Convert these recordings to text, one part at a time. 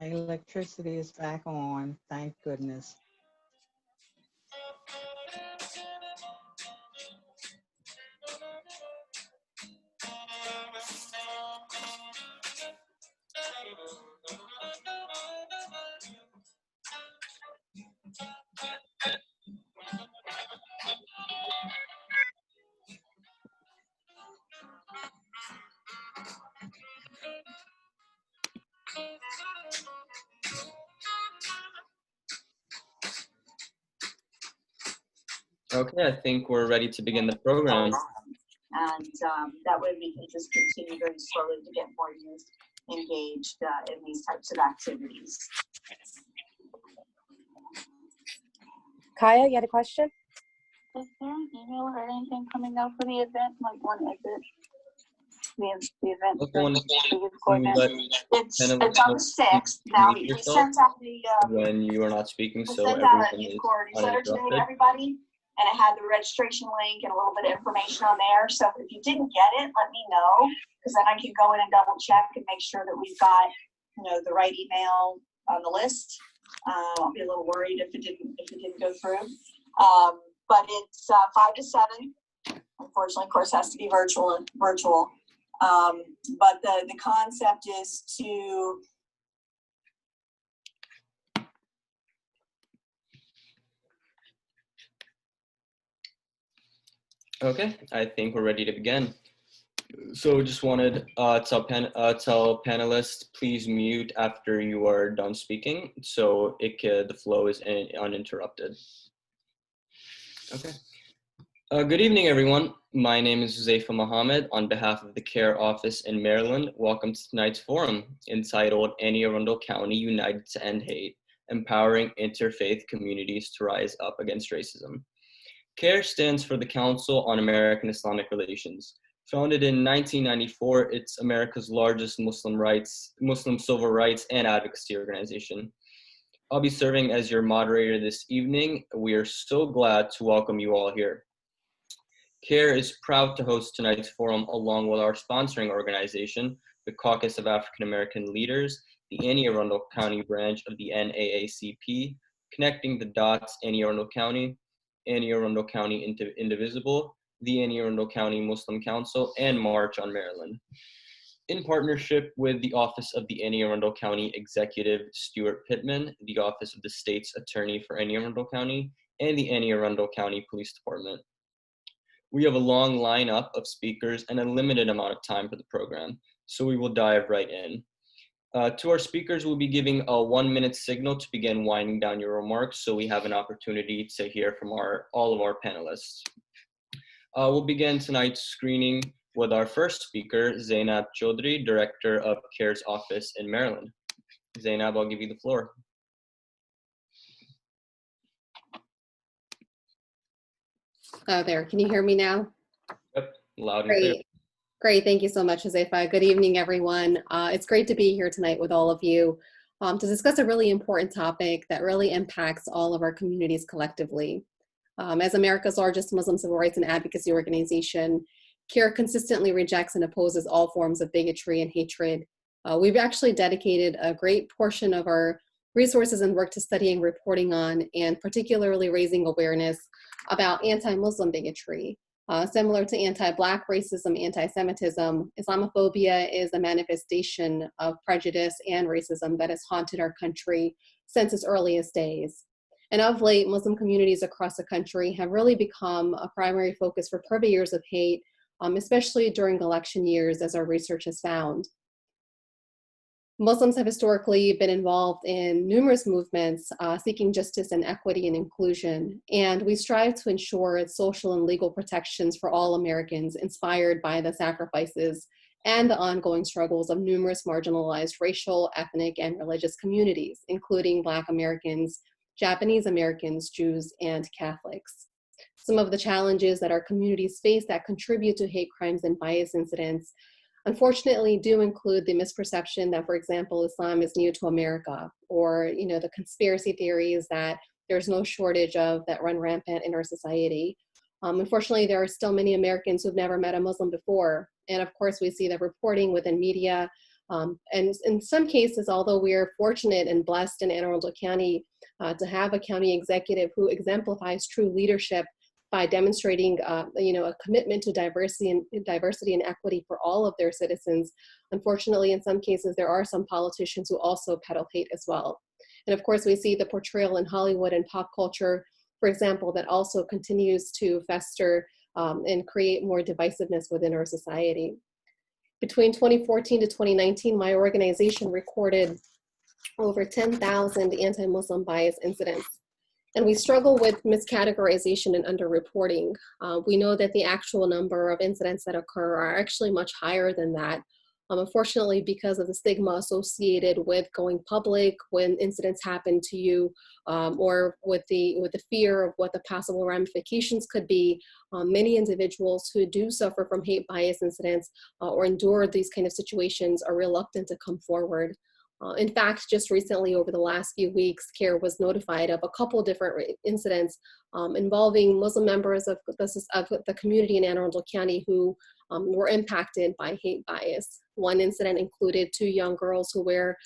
Electricity is back on, thank goodness. Okay, I think we're ready to begin the program. And that way we can just continue very slowly to get more youth engaged in these types of activities. Kaya, you had a question? Is there an email or anything coming out for the event? Like one exit? The event. It's on the 6th. Now we sent out the when you are not speaking, so sent out a everything is newsletter today to uninterrupted. everybody, and it had the registration link and a little bit of information on there. So if you didn't get it, let me know, because then I can go in and double check and make sure that we've got, you know, the right email on the list. I'll be a little worried if it didn't go through. But it's 5 to 7. Unfortunately, of course, has to be virtual. But the concept is to Okay, I think we're ready to begin. So just wanted tell panelists, please mute after you are done speaking, so the flow is uninterrupted. Okay. Good evening, everyone. My name is Zaifa Mohammed. On behalf of the CAIR office in Maryland, welcome to tonight's forum entitled Any Arundel County United to End Hate, Empowering Interfaith Communities to Rise Up Against Racism. CAIR stands for the Council on American Islamic Relations. Founded in 1994, it's America's largest Muslim civil rights and advocacy organization. I'll be serving as your moderator this evening. We are so glad to welcome you all here. CAIR is proud to host tonight's forum along with our sponsoring organization, the Caucus of African American Leaders, the Anne Arundel County branch of the NAACP, Connecting the Dots Anne Arundel County Indivisible, the Anne Arundel County Muslim Council, and March on Maryland. In partnership with the Office of the Anne Arundel County Executive Stuart Pittman, the Office of the State's Attorney for Anne Arundel County, and the Anne Arundel County Police Department. We have a long lineup of speakers and a limited amount of time for the program, so we will dive right in. To our speakers, we'll be giving a 1-minute signal to begin winding down your remarks, so we have an opportunity to hear from all of our panelists. We'll begin tonight's screening with our first speaker, Zainab Chaudhry, Director of CAIR's office in Maryland. Zainab, I'll give you the floor. Oh, there. Can you hear me now? Yep, loud and clear. Great. Thank you so much, Josefa. Good evening, everyone. It's great to be here tonight with all of you to discuss a really important topic that really impacts all of our communities collectively. As America's largest Muslim civil rights and advocacy organization, CAIR consistently rejects and opposes all forms of bigotry and hatred. We've actually dedicated a great portion of our resources and work to studying, reporting on, and particularly raising awareness about anti-Muslim bigotry. Similar to anti-Black racism, anti-Semitism, Islamophobia is a manifestation of prejudice and racism that has haunted our country since its earliest days. And of late, Muslim communities across the country have really become a primary focus for purveyors of hate, especially during election years, as our research has found. Muslims have historically been involved in numerous movements seeking justice and equity and inclusion, and we strive to ensure social and legal protections for all Americans, inspired by the sacrifices and the ongoing struggles of numerous marginalized racial, ethnic, and religious communities, including Black Americans, Japanese Americans, Jews, and Catholics. Some of the challenges that our communities face that contribute to hate crimes and bias incidents unfortunately do include the misperception that, for example, Islam is new to America, or the conspiracy theories that there's no shortage of that run rampant in our society. Unfortunately, there are still many Americans who've never met a Muslim before. And of course, we see that reporting within media. And in some cases, although we are fortunate and blessed in Anne Arundel County to have a county executive who exemplifies true leadership by demonstrating, a commitment to diversity and equity for all of their citizens. Unfortunately, in some cases, there are some politicians who also peddle hate as well. And of course, we see the portrayal in Hollywood and pop culture, for example, that also continues to fester and create more divisiveness within our society. Between 2014 to 2019, my organization recorded over 10,000 anti-Muslim bias incidents. And we struggle with miscategorization and underreporting. We know that the actual number of incidents that occur are actually much higher than that. Unfortunately, because of the stigma associated with going public when incidents happen to you, or with the fear of what the possible ramifications could be, many individuals who do suffer from hate bias incidents or endure these kind of situations are reluctant to come forward. In fact, just recently, over the last few weeks, CAIR was notified of a couple different incidents involving Muslim members of the community in Anne Arundel County who were impacted by hate bias. One incident included 2 young girls who wear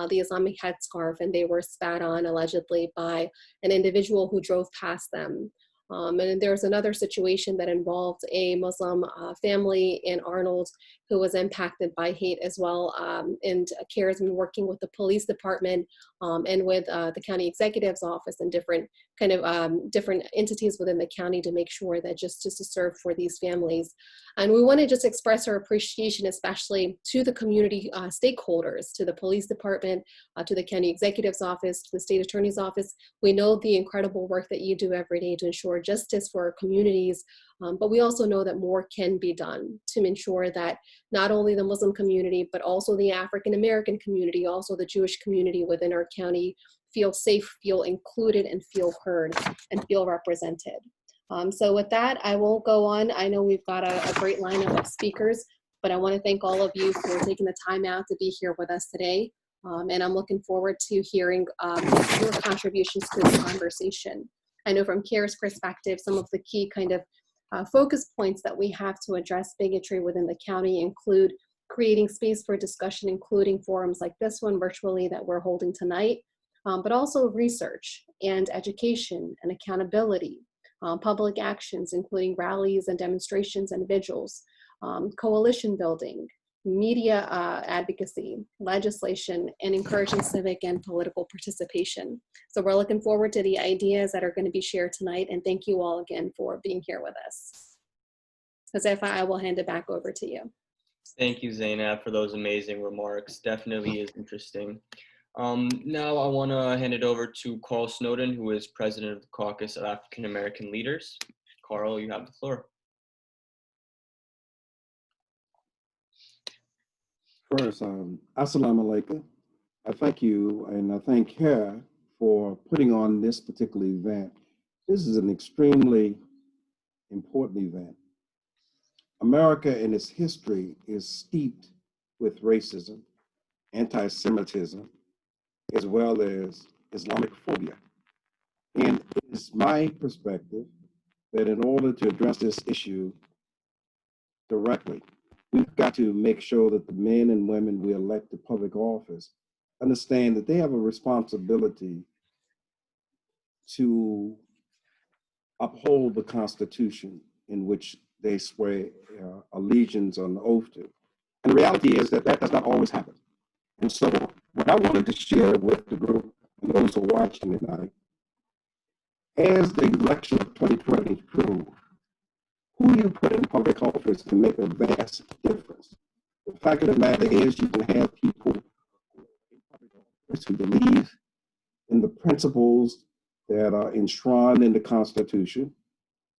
the Islamic headscarf, and they were spat on allegedly by an individual who drove past them. And there's another situation that involved a Muslim family in Arnold who was impacted by hate as well. And CAIR has been working with the police department and with the county executive's office and different entities within the county to make sure that justice is served for these families. And we want to just express our appreciation, especially to the community stakeholders, to the police department, to the county executive's office, to the state attorney's office. We know the incredible work that you do every day to ensure justice for our communities, but we also know that more can be done to ensure that not only the Muslim community, but also the African American community, also the Jewish community within our county feel safe, feel included, and feel heard, and feel represented. So with that, I won't go on. I know we've got a great lineup of speakers, but I want to thank all of you for taking the time out to be here with us today. And I'm looking forward to hearing your contributions to this conversation. I know from CAIR's perspective, some of the key kind of focus points that we have to address bigotry within the county include creating space for discussion, including forums like this one virtually that we're holding tonight, but also research and education and accountability, public actions, including rallies and demonstrations and vigils, coalition building, media advocacy, legislation, and encouraging civic and political participation. So we're looking forward to the ideas that are going to be shared tonight, and thank you all again for being here with us. Josefa, I will hand it back over to you. Thank you, Zainab, for those amazing remarks. Definitely is interesting. Now I want to hand it over to Carl Snowden, who is president of the Caucus of African American Leaders. Carl, you have the floor. First, assalamu alaikum. I thank you, and I thank CAIR for putting on this particular event. This is an extremely important event. America in its history is steeped with racism, anti-Semitism, as well as Islamic phobia. And it is my perspective that in order to address this issue directly, we've got to make sure that the men and women we elect to public office understand that they have a responsibility to uphold the Constitution in which they swear allegiance on the oath to. And the reality is that that does not always happen. And so what I wanted to share with the group and those who are watching tonight, as the election of 2020 proved, who you put in public office can make a vast difference. The fact of the matter is you can have people who believe in the principles that are enshrined in the Constitution,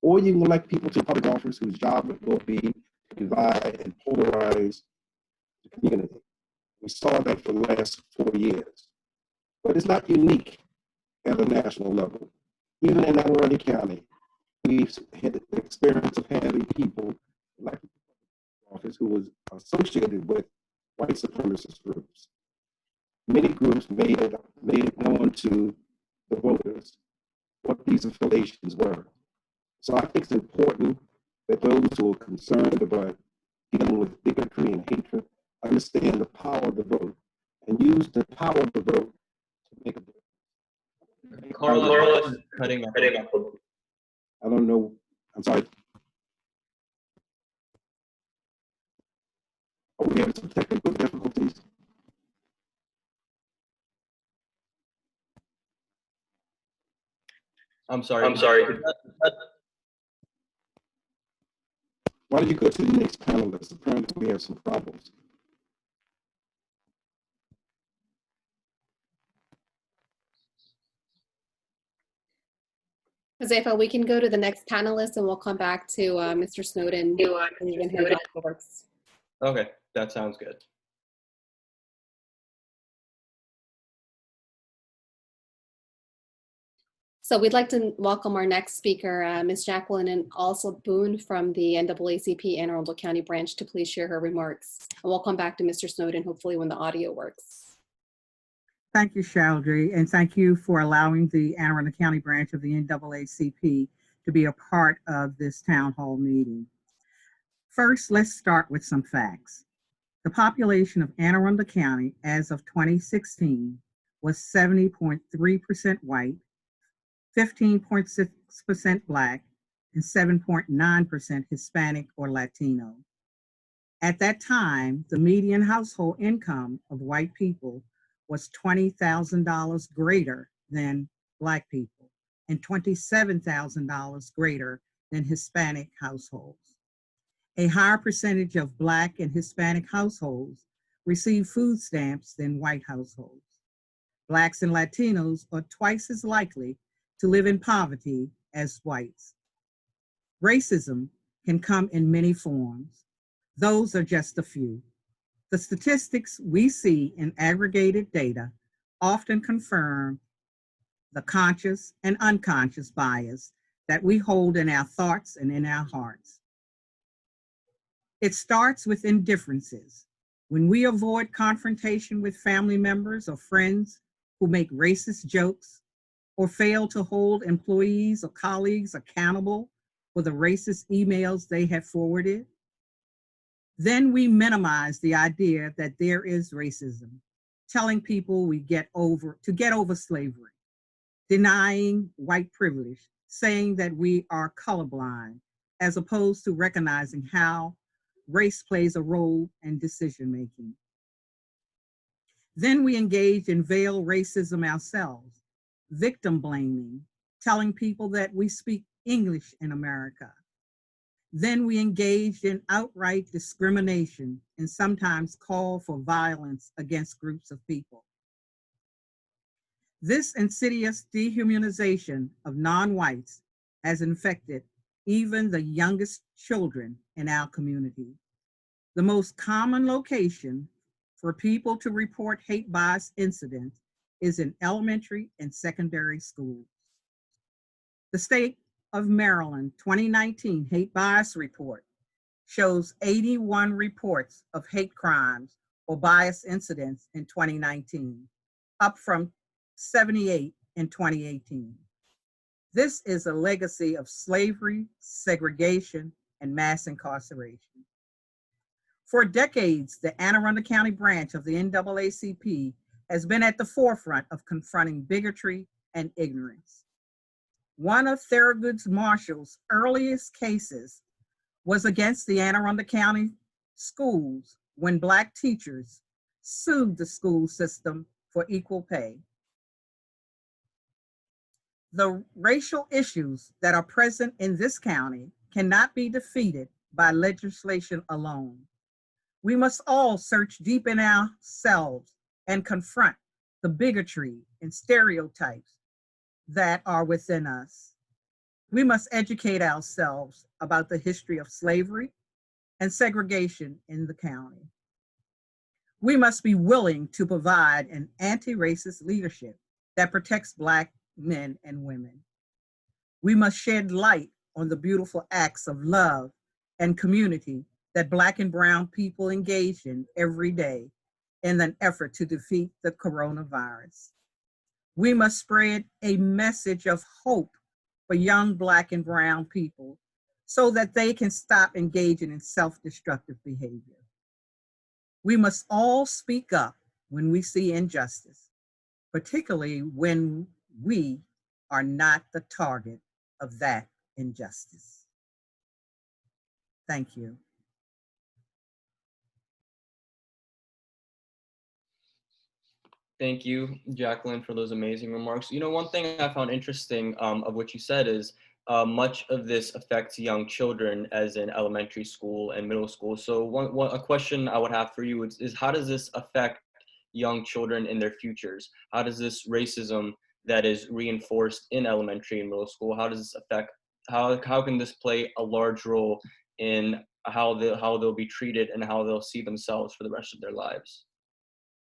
or you can elect people to public office whose job will be to divide and polarize the community. We saw that for the last 4 years. But it's not unique at a national level. Even in Anne Arundel County, we've had the experience of having people elected to office who was associated with white supremacist groups. Many groups made it known to the voters what these affiliations were. So I think it's important that those who are concerned about dealing with bigotry and hatred understand the power of the vote and use the power of the vote to make a difference. Carlos is cutting up. I don't know. I'm sorry. Are we having some technical difficulties? I'm sorry. Why don't you go to the next panelist? Apparently we have some problems. Josefa, we can go to the next panelist and we'll come back to Mr. Snowden. Okay, that sounds good. So we'd like to welcome our next speaker, Ms. Jacqueline and also Boone from the NAACP Anne Arundel County branch to please share her remarks. And we'll come back to Mr. Snowden, hopefully when the audio works. Thank you, Sheldry, and thank you for allowing the Anne Arundel County branch of the NAACP to be a part of this town hall meeting. First, let's start with some facts. The population of Anne Arundel County as of 2016 was 70.3% white, 15.6% Black, and 7.9% Hispanic or Latino. At that time, the median household income of white people was $20,000 greater than Black people and $27,000 greater than Hispanic households. A higher percentage of Black and Hispanic households receive food stamps than white households. Blacks and Latinos are twice as likely to live in poverty as whites. Racism can come in many forms. Those are just a few. The statistics we see in aggregated data often confirm the conscious and unconscious bias that we hold in our thoughts and in our hearts. It starts with indifferences. When we avoid confrontation with family members or friends who make racist jokes or fail to hold employees or colleagues accountable for the racist emails they have forwarded, then we minimize the idea that there is racism, telling people to get over slavery, denying white privilege, saying that we are colorblind, as opposed to recognizing how race plays a role in decision-making. Then we engage in veiled racism ourselves, victim blaming, telling people that we speak English in America. Then we engaged in outright discrimination and sometimes call for violence against groups of people. This insidious dehumanization of non-whites has infected even the youngest children in our community. The most common location for people to report hate bias incidents is in elementary and secondary schools. The state of Maryland 2019 hate bias report shows 81 reports of hate crimes or bias incidents in 2019, up from 78 in 2018. This is a legacy of slavery, segregation, and mass incarceration. For decades, the Anne Arundel County branch of the NAACP has been at the forefront of confronting bigotry and ignorance. One of Thurgood Marshall's earliest cases was against the Anne Arundel County schools when Black teachers sued the school system for equal pay. The racial issues that are present in this county cannot be defeated by legislation alone. We must all search deep in ourselves and confront the bigotry and stereotypes that are within us. We must educate ourselves about the history of slavery and segregation in the county. We must be willing to provide an anti-racist leadership that protects Black men and women. We must shed light on the beautiful acts of love and community that Black and brown people engage in every day in an effort to defeat the coronavirus. We must spread a message of hope for young Black and brown people so that they can stop engaging in self-destructive behavior. We must all speak up when we see injustice, particularly when we are not the target of that injustice. Thank you. Thank you, Jacqueline, for those amazing remarks. You know, one thing I found interesting of what you said is much of this affects young children, as in elementary school and middle school. So a question I would have for you is how does this affect young children in their futures? How does this racism that is reinforced in elementary and middle school, how does this affect, how can this play a large role in how they'll be treated and how they'll see themselves for the rest of their lives?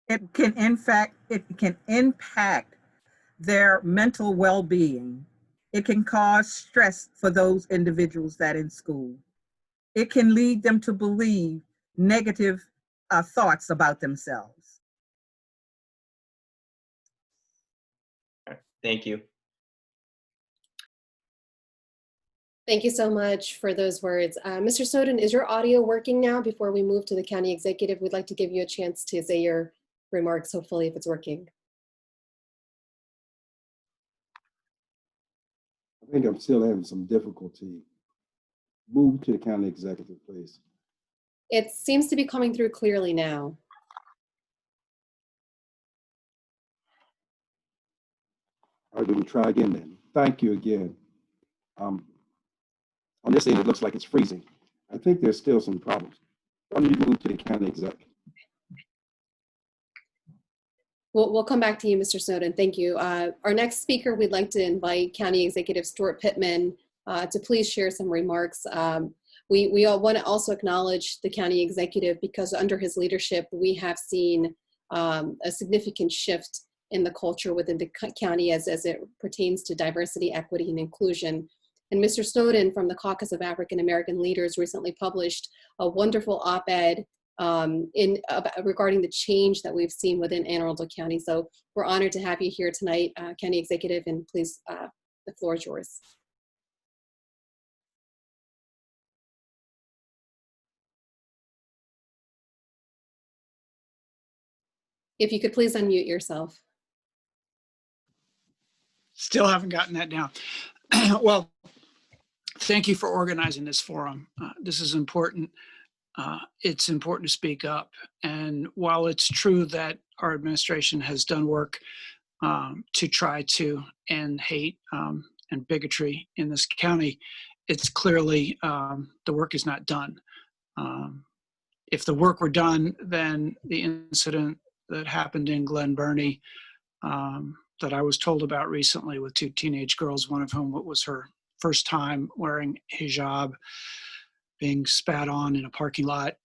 It can impact their mental well-being. It can cause stress for those individuals that in school. It can lead them to believe negative thoughts about themselves. Thank you. Thank you so much for those words. Mr. Snowden, is your audio working now? Before we move to the county executive, we'd like to give you a chance to say your remarks, hopefully, if it's working. I think I'm still having some difficulty. Move to the county executive, please. It seems to be coming through clearly now. All right, we can try again then. Thank you again. On this end, it looks like it's freezing. I think there's still some problems. Why don't you move to the county executive? We'll come back to you, Mr. Snowden. Thank you. Our next speaker, we'd like to invite County Executive Stuart Pittman to please share some remarks. We all want to also acknowledge the county executive because under his leadership, we have seen a significant shift in the culture within the county as it pertains to diversity, equity, and inclusion. And Mr. Snowden from the Caucus of African American Leaders recently published a wonderful op-ed regarding the change that we've seen within Anne Arundel County. So we're honored to have you here tonight, County Executive, and please, the floor is yours. If you could please unmute yourself. Still haven't gotten that down. Well, thank you for organizing this forum. This is important. It's important to speak up. And while it's true that our administration has done work to try to end hate and bigotry in this county, it's clearly the work is not done. If the work were done, then the incident that happened in Glen Burnie that I was told about recently with two teenage girls, one of whom it was her first time wearing hijab, being spat on in a parking lot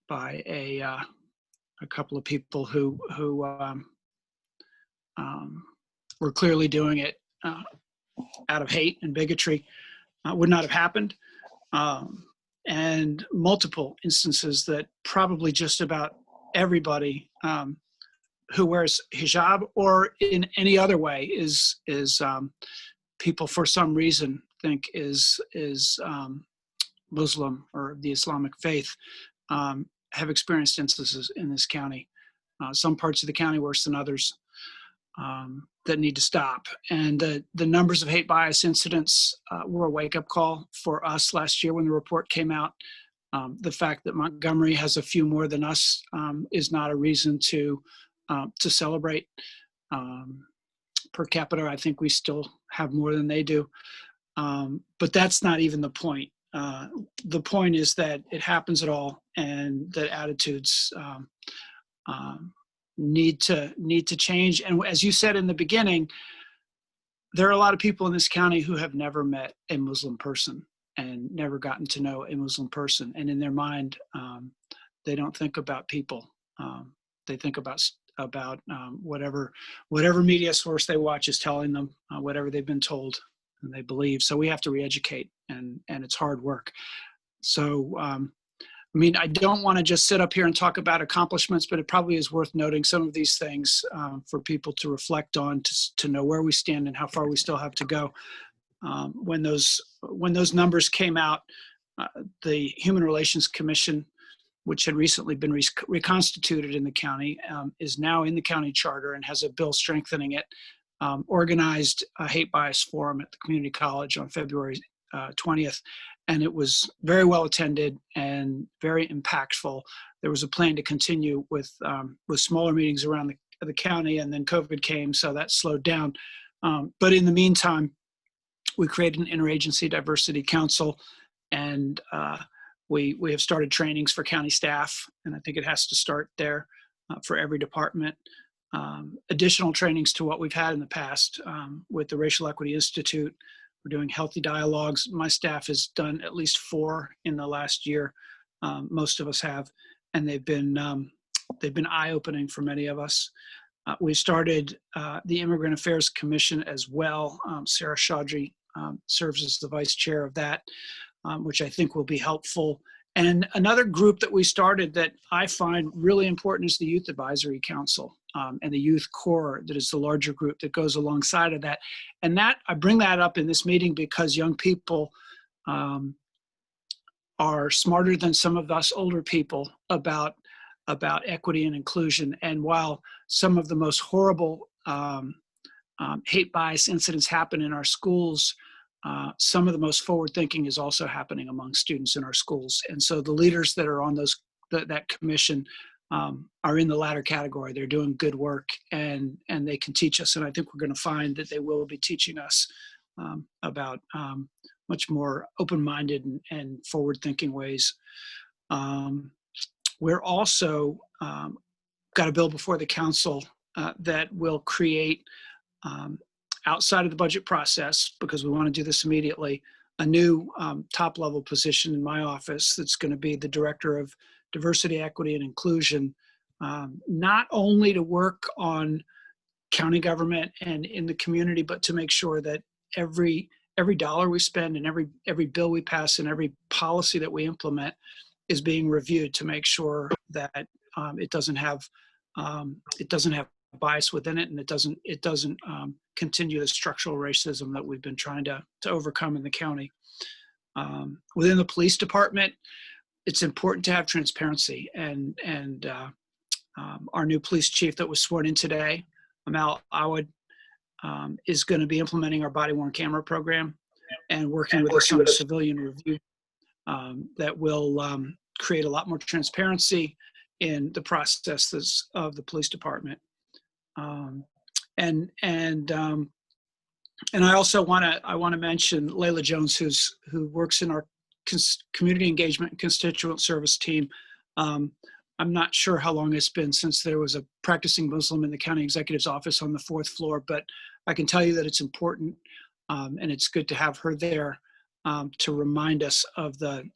by a couple of people who were clearly doing it out of hate and bigotry, would not have happened. And multiple instances that probably just about everybody who wears hijab or in any other way is people for some reason think is Muslim or the Islamic faith, have experienced instances in this county. Some parts of the county worse than others, that need to stop. And the numbers of hate bias incidents were a wake-up call for us last year when the report came out. The fact that Montgomery has a few more than us is not a reason to celebrate. Per capita, I think we still have more than they do. But that's not even the point. The point is that it happens at all, and that attitudes need to change. And as you said in the beginning, there are a lot of people in this county who have never met a Muslim person and never gotten to know a Muslim person. And in their mind, they don't think about people. They think about whatever media source they watch is telling them, whatever they've been told and they believe. So we have to re-educate, and it's hard work. So, I mean, I don't want to just sit up here and talk about accomplishments, but it probably is worth noting some of these things for people to reflect on, to know where we stand and how far we still have to go. When those numbers came out, the Human Relations Commission, which had recently been reconstituted in the county, is now in the county charter and has a bill strengthening it, organized a hate bias forum at the community college on February 20th. And it was very well attended and very impactful. There was a plan to continue with smaller meetings around the county, and then COVID came, so that slowed down. But in the meantime, we created an interagency diversity council, and we have started trainings for county staff, and I think it has to start there for every department. Additional trainings to what we've had in the past with the Racial Equity Institute. We're doing healthy dialogues. My staff has done at least 4 in the last year. Most of us have, and they've been eye-opening for many of us. We started the Immigrant Affairs Commission as well. Sarah Chaudhry serves as the vice chair of that, which I think will be helpful. And another group that we started that I find really important is the Youth Advisory Council and the Youth Corps, that is the larger group that goes alongside of that. And that, I bring that up in this meeting because young people are smarter than some of us older people about equity and inclusion. And while some of the most horrible hate bias incidents happen in our schools, some of the most forward thinking is also happening among students in our schools. And so the leaders that are on that commission are in the latter category. They're doing good work, and they can teach us. And I think we're going to find that they will be teaching us about much more open-minded and forward-thinking ways. We're also got a bill before the council that will create, outside of the budget process, because we want to do this immediately, a new top-level position in my office that's going to be the Director of Diversity, Equity, and Inclusion, not only to work on county government and in the community, but to make sure that every dollar we spend and every bill we pass and every policy that we implement is being reviewed to make sure that it doesn't have bias within it, and it doesn't continue the structural racism that we've been trying to overcome in the county. Within the police department, it's important to have transparency, and our new police chief that was sworn in today, Amar, is going to be implementing our body-worn camera program and working with us on a civilian review that will create a lot more transparency in the processes of the police department. And I also want to mention Layla Jones, who works in our community engagement and constituent service team. I'm not sure how long it's been since there was a practicing Muslim in the county executive's office on the 4th floor, but I can tell you that it's important, and it's good to have her there to remind us of the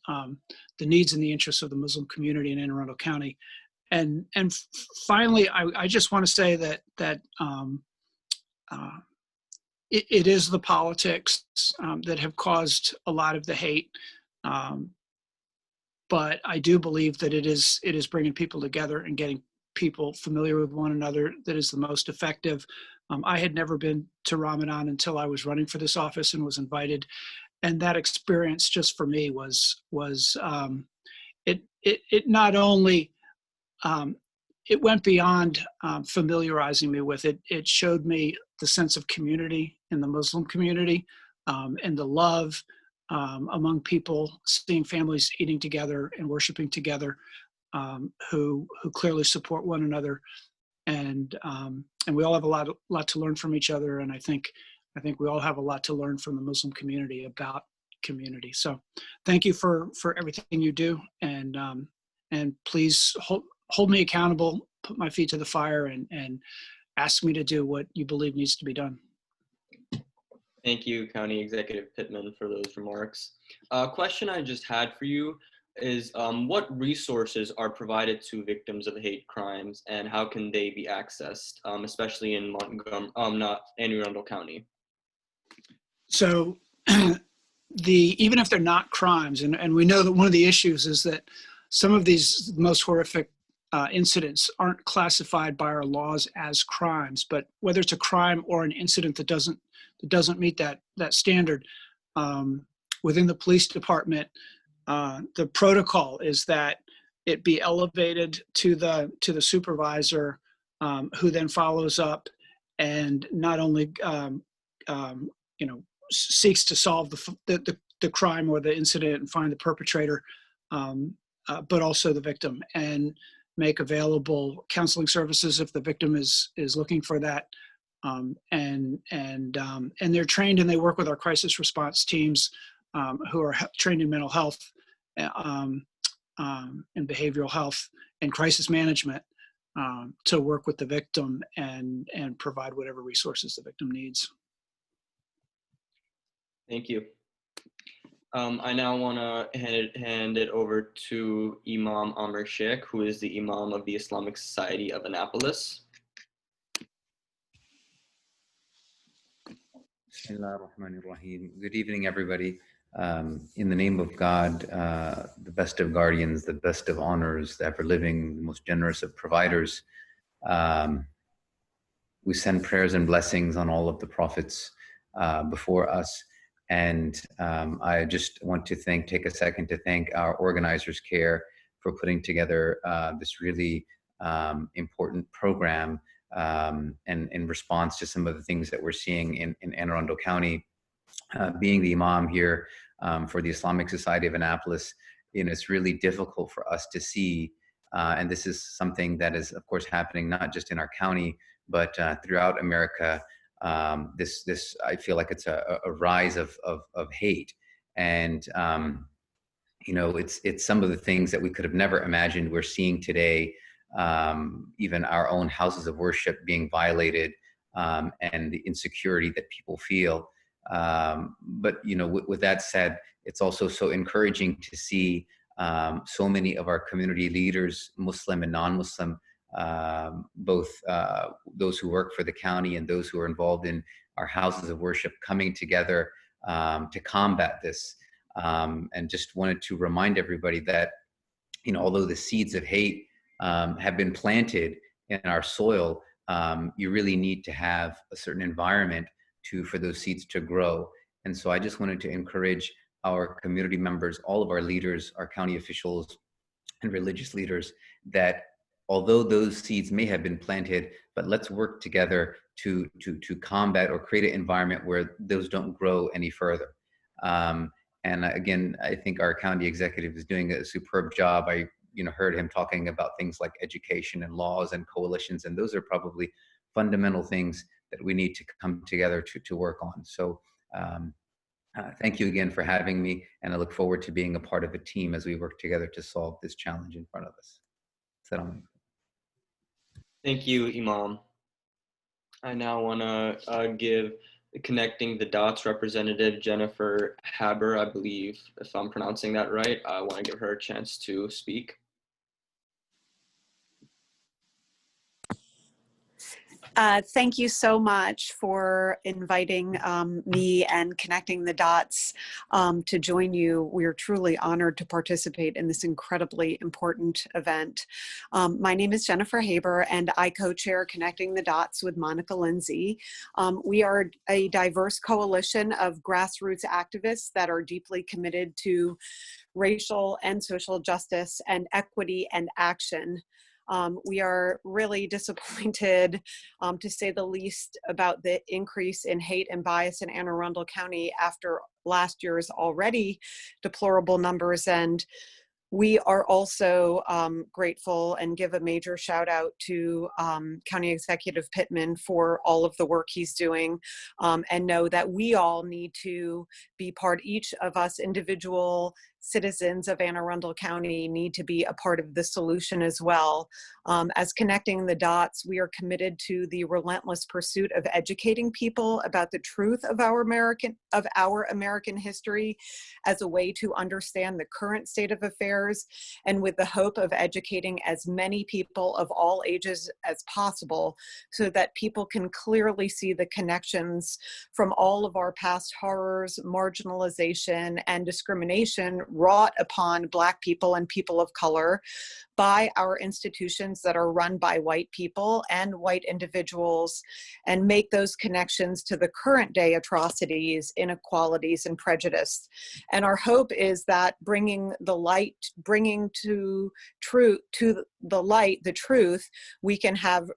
needs and the interests of the Muslim community in Anne Arundel County. And finally, I just want to say that it is the politics that have caused a lot of the hate, but I do believe that it is bringing people together and getting people familiar with one another that is the most effective. I had never been to Ramadan until I was running for this office and was invited, and that experience just for me was it not only it went beyond familiarizing me with it. It showed me the sense of community in the Muslim community, and the love among people, seeing families eating together and worshiping together, who clearly support one another, and we all have a lot to learn from each other. And I think we all have a lot to learn from the Muslim community about community. So, thank you for everything you do, and please hold me accountable, put my feet to the fire, and ask me to do what you believe needs to be done. Thank you, County Executive Pittman, for those remarks. A question I just had for you is what resources are provided to victims of hate crimes, and how can they be accessed, especially in Anne Arundel County? So even if they're not crimes, and we know that one of the issues is that some of these most horrific incidents aren't classified by our laws as crimes, but whether it's a crime or an incident that doesn't meet that standard, within the police department, the protocol is that it be elevated to the supervisor, who then follows up and not only seeks to solve the crime or the incident and find the perpetrator, but also the victim, and make available counseling services if the victim is looking for that. And they're trained and they work with our crisis response teams, who are trained in mental health, and behavioral health and crisis management, to work with the victim and provide whatever resources the victim needs. Thank you. I now want to hand it over to Imam Amar Sheikh, who is the Imam of the Islamic Society of Annapolis. Bismillahirrahmanirrahim. Good evening, everybody. In the name of God, the best of guardians, the best of honors, the ever-living, the most generous of providers, we send prayers and blessings on all of the prophets before us. And I just want to take a second to thank our organizers, CAIR, for putting together this really important program, and in response to some of the things that we're seeing in Anne Arundel County. Being the Imam here for the Islamic Society of Annapolis, it's really difficult for us to see, and this is something that is, of course, happening not just in our county, but throughout America. This I feel like it's a rise of hate, and it's some of the things that we could have never imagined we're seeing today. Even our own houses of worship being violated, and the insecurity that people feel. But with that said, it's also so encouraging to see so many of our community leaders, Muslim and non-Muslim, both those who work for the county and those who are involved in our houses of worship, coming together to combat this. And just wanted to remind everybody that, although the seeds of hate have been planted in our soil, you really need to have a certain environment for those seeds to grow. And so I just wanted to encourage our community members, all of our leaders, our county officials and religious leaders, that although those seeds may have been planted, but let's work together to combat or create an environment where those don't grow any further. And again, I think our county executive is doing a superb job. I heard him talking about things like education and laws and coalitions, and those are probably fundamental things that we need to come together to work on. So thank you again for having me, and I look forward to being a part of a team as we work together to solve this challenge in front of us. Thank you, Imam. I now want to give the Connecting the Dots representative, Jennifer Haber, I believe, if I'm pronouncing that right. I want to give her a chance to speak. Thank you so much for inviting me and Connecting the Dots to join you. We are truly honored to participate in this incredibly important event. My name is Jennifer Haber, and I co-chair Connecting the Dots with Monica Lindsay. We are a diverse coalition of grassroots activists that are deeply committed to racial and social justice and equity and action. We are really disappointed, to say the least, about the increase in hate and bias in Anne Arundel County after last year's already deplorable numbers. And we are also grateful and give a major shout out to County Executive Pittman for all of the work he's doing, and know that we all need to be part, each of us individual citizens of Anne Arundel County need to be a part of the solution as well. As Connecting the Dots, we are committed to the relentless pursuit of educating people about the truth of our American history as a way to understand the current state of affairs, and with the hope of educating as many people of all ages as possible so that people can clearly see the connections from all of our past horrors, marginalization, and discrimination wrought upon Black people and people of color by our institutions that are run by white people and white individuals, and make those connections to the current day atrocities, inequalities, and prejudice. And our hope is that bringing to the light the truth, we can have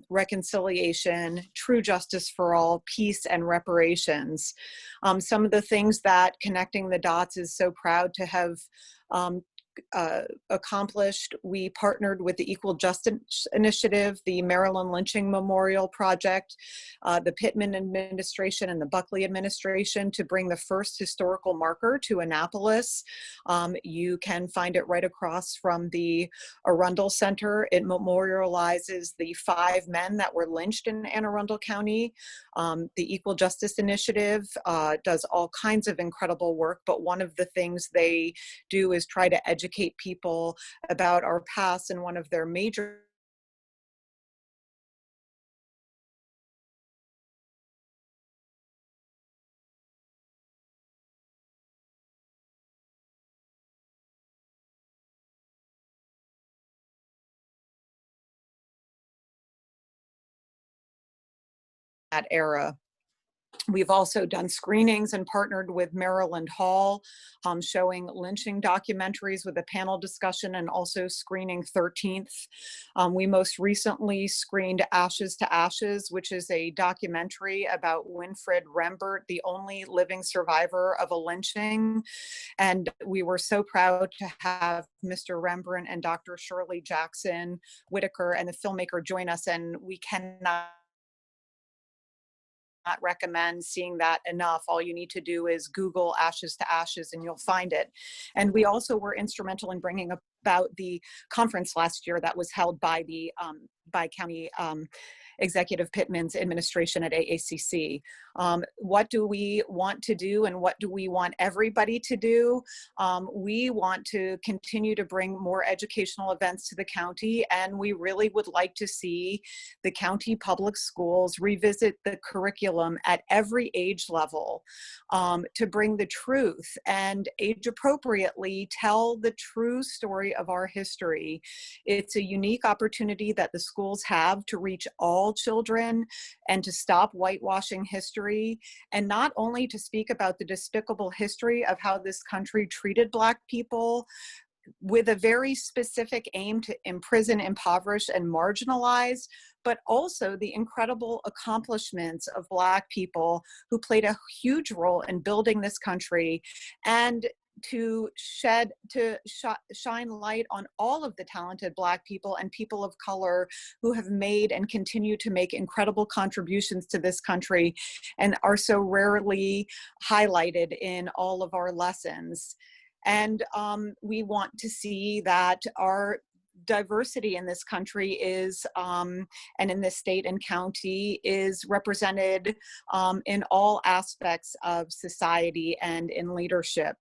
reconciliation, true justice for all, peace, and reparations. Some of the things that Connecting the Dots is so proud to have accomplished: we partnered with the Equal Justice Initiative, the Maryland Lynching Memorial Project, the Pittman administration, and the Buckley administration to bring the first historical marker to Annapolis. You can find it right across from the Arundel Center. It memorializes the 5 men that were lynched in Anne Arundel County. The Equal Justice Initiative does all kinds of incredible work, but one of the things they do is try to educate people about our past, and one of their major that era. We've also done screenings and partnered with Maryland Hall, showing lynching documentaries with a panel discussion, and also screening 13th. We most recently screened Ashes to Ashes, which is a documentary about Winfred Rembert, the only living survivor of a lynching. And we were so proud to have Mr. Rembert and Dr. Shirley Jackson Whitaker and the filmmaker join us, and we cannot recommend seeing that enough. All you need to do is Google Ashes to Ashes and you'll find it. And we also were instrumental in bringing about the conference last year that was held by the County Executive Pittman's administration at AACC. What do we want to do, and what do we want everybody to do? We want to continue to bring more educational events to the county, and we really would like to see the county public schools revisit the curriculum at every age level to bring the truth and age appropriately tell the true story of our history. It's a unique opportunity that the schools have to reach all children and to stop whitewashing history, and not only to speak about the despicable history of how this country treated Black people with a very specific aim to imprison, impoverish, and marginalize, but also the incredible accomplishments of Black people who played a huge role in building this country, and to shine light on all of the talented Black people and people of color who have made and continue to make incredible contributions to this country and are so rarely highlighted in all of our lessons. And we want to see that our diversity in this country is, and in this state and county, is represented in all aspects of society and in leadership.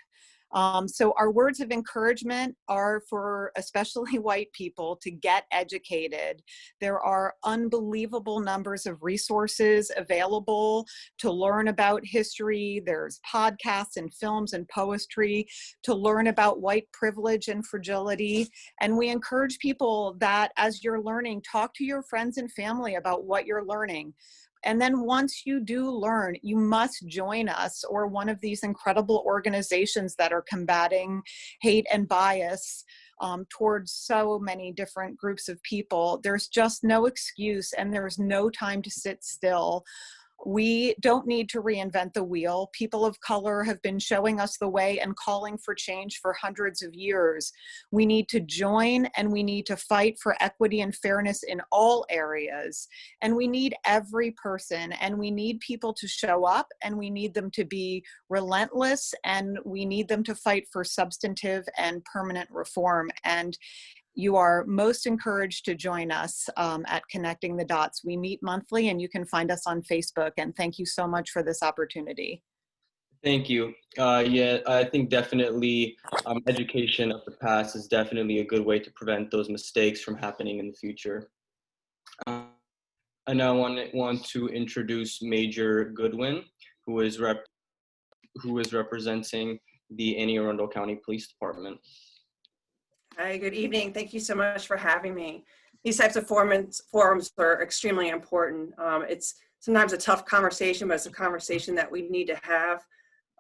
So our words of encouragement are for especially white people to get educated. There are unbelievable numbers of resources available to learn about history. There's podcasts and films and poetry to learn about white privilege and fragility. And we encourage people that as you're learning, talk to your friends and family about what you're learning. And then once you do learn, you must join us or one of these incredible organizations that are combating hate and bias towards so many different groups of people. There's just no excuse, and there's no time to sit still. We don't need to reinvent the wheel. People of color have been showing us the way and calling for change for hundreds of years. We need to join, and we need to fight for equity and fairness in all areas. And we need every person, and we need people to show up, and we need them to be relentless, and we need them to fight for substantive and permanent reform. And you are most encouraged to join us at Connecting the Dots. We meet monthly, and you can find us on Facebook. And thank you so much for this opportunity. Thank you. Yeah, I think definitely education of the past is definitely a good way to prevent those mistakes from happening in the future. I now want to introduce Major Goodwin, who is representing the Anne Arundel County Police Department. Hi, good evening. Thank you so much for having me. These types of forums are extremely important. It's sometimes a tough conversation, but it's a conversation that we need to have.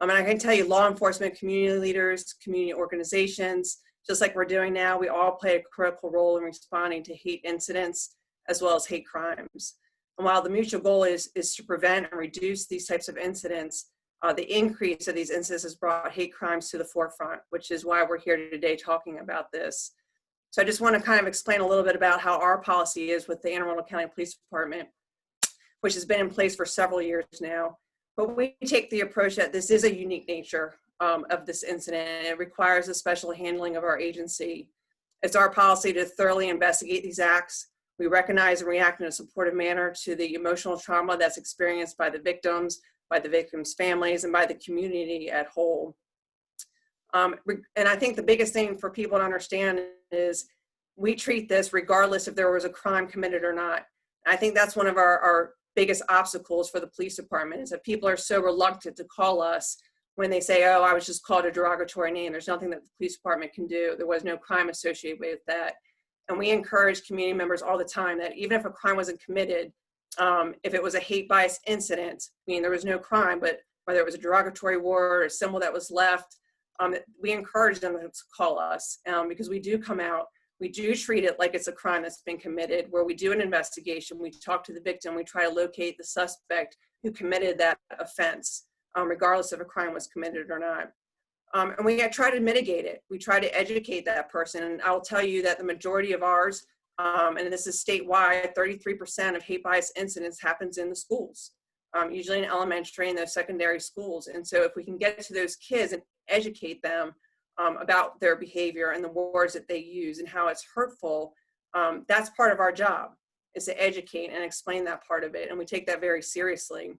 And I can tell you, law enforcement, community leaders, community organizations, just like we're doing now, we all play a critical role in responding to hate incidents as well as hate crimes. And while the mutual goal is to prevent and reduce these types of incidents, the increase of these incidents has brought hate crimes to the forefront, which is why we're here today talking about this. So I just want to kind of explain a little bit about how our policy is with the Anne Arundel County Police Department, which has been in place for several years now. But we take the approach that this is a unique nature of this incident, and it requires a special handling of our agency. It's our policy to thoroughly investigate these acts. We recognize and react in a supportive manner to the emotional trauma that's experienced by the victims, by the victims' families, and by the community at whole. And I think the biggest thing for people to understand is we treat this regardless if there was a crime committed or not. And I think that's one of our biggest obstacles for the police department, is that people are so reluctant to call us when they say, oh, I was just called a derogatory name. There's nothing that the police department can do. There was no crime associated with that. And we encourage community members all the time that even if a crime wasn't committed, if it was a hate bias incident, I mean, there was no crime, but whether it was a derogatory word or a symbol that was left, we encourage them to call us because we do come out, we do treat it like it's a crime that's been committed, where we do an investigation, we talk to the victim, we try to locate the suspect who committed that offense, regardless if a crime was committed or not. And we try to mitigate it. We try to educate that person. And I'll tell you that the majority of ours, and this is statewide, 33% of hate bias incidents happens in the schools, usually in elementary and those secondary schools. And so if we can get to those kids and educate them about their behavior and the words that they use and how it's hurtful, that's part of our job, is to educate and explain that part of it. And we take that very seriously.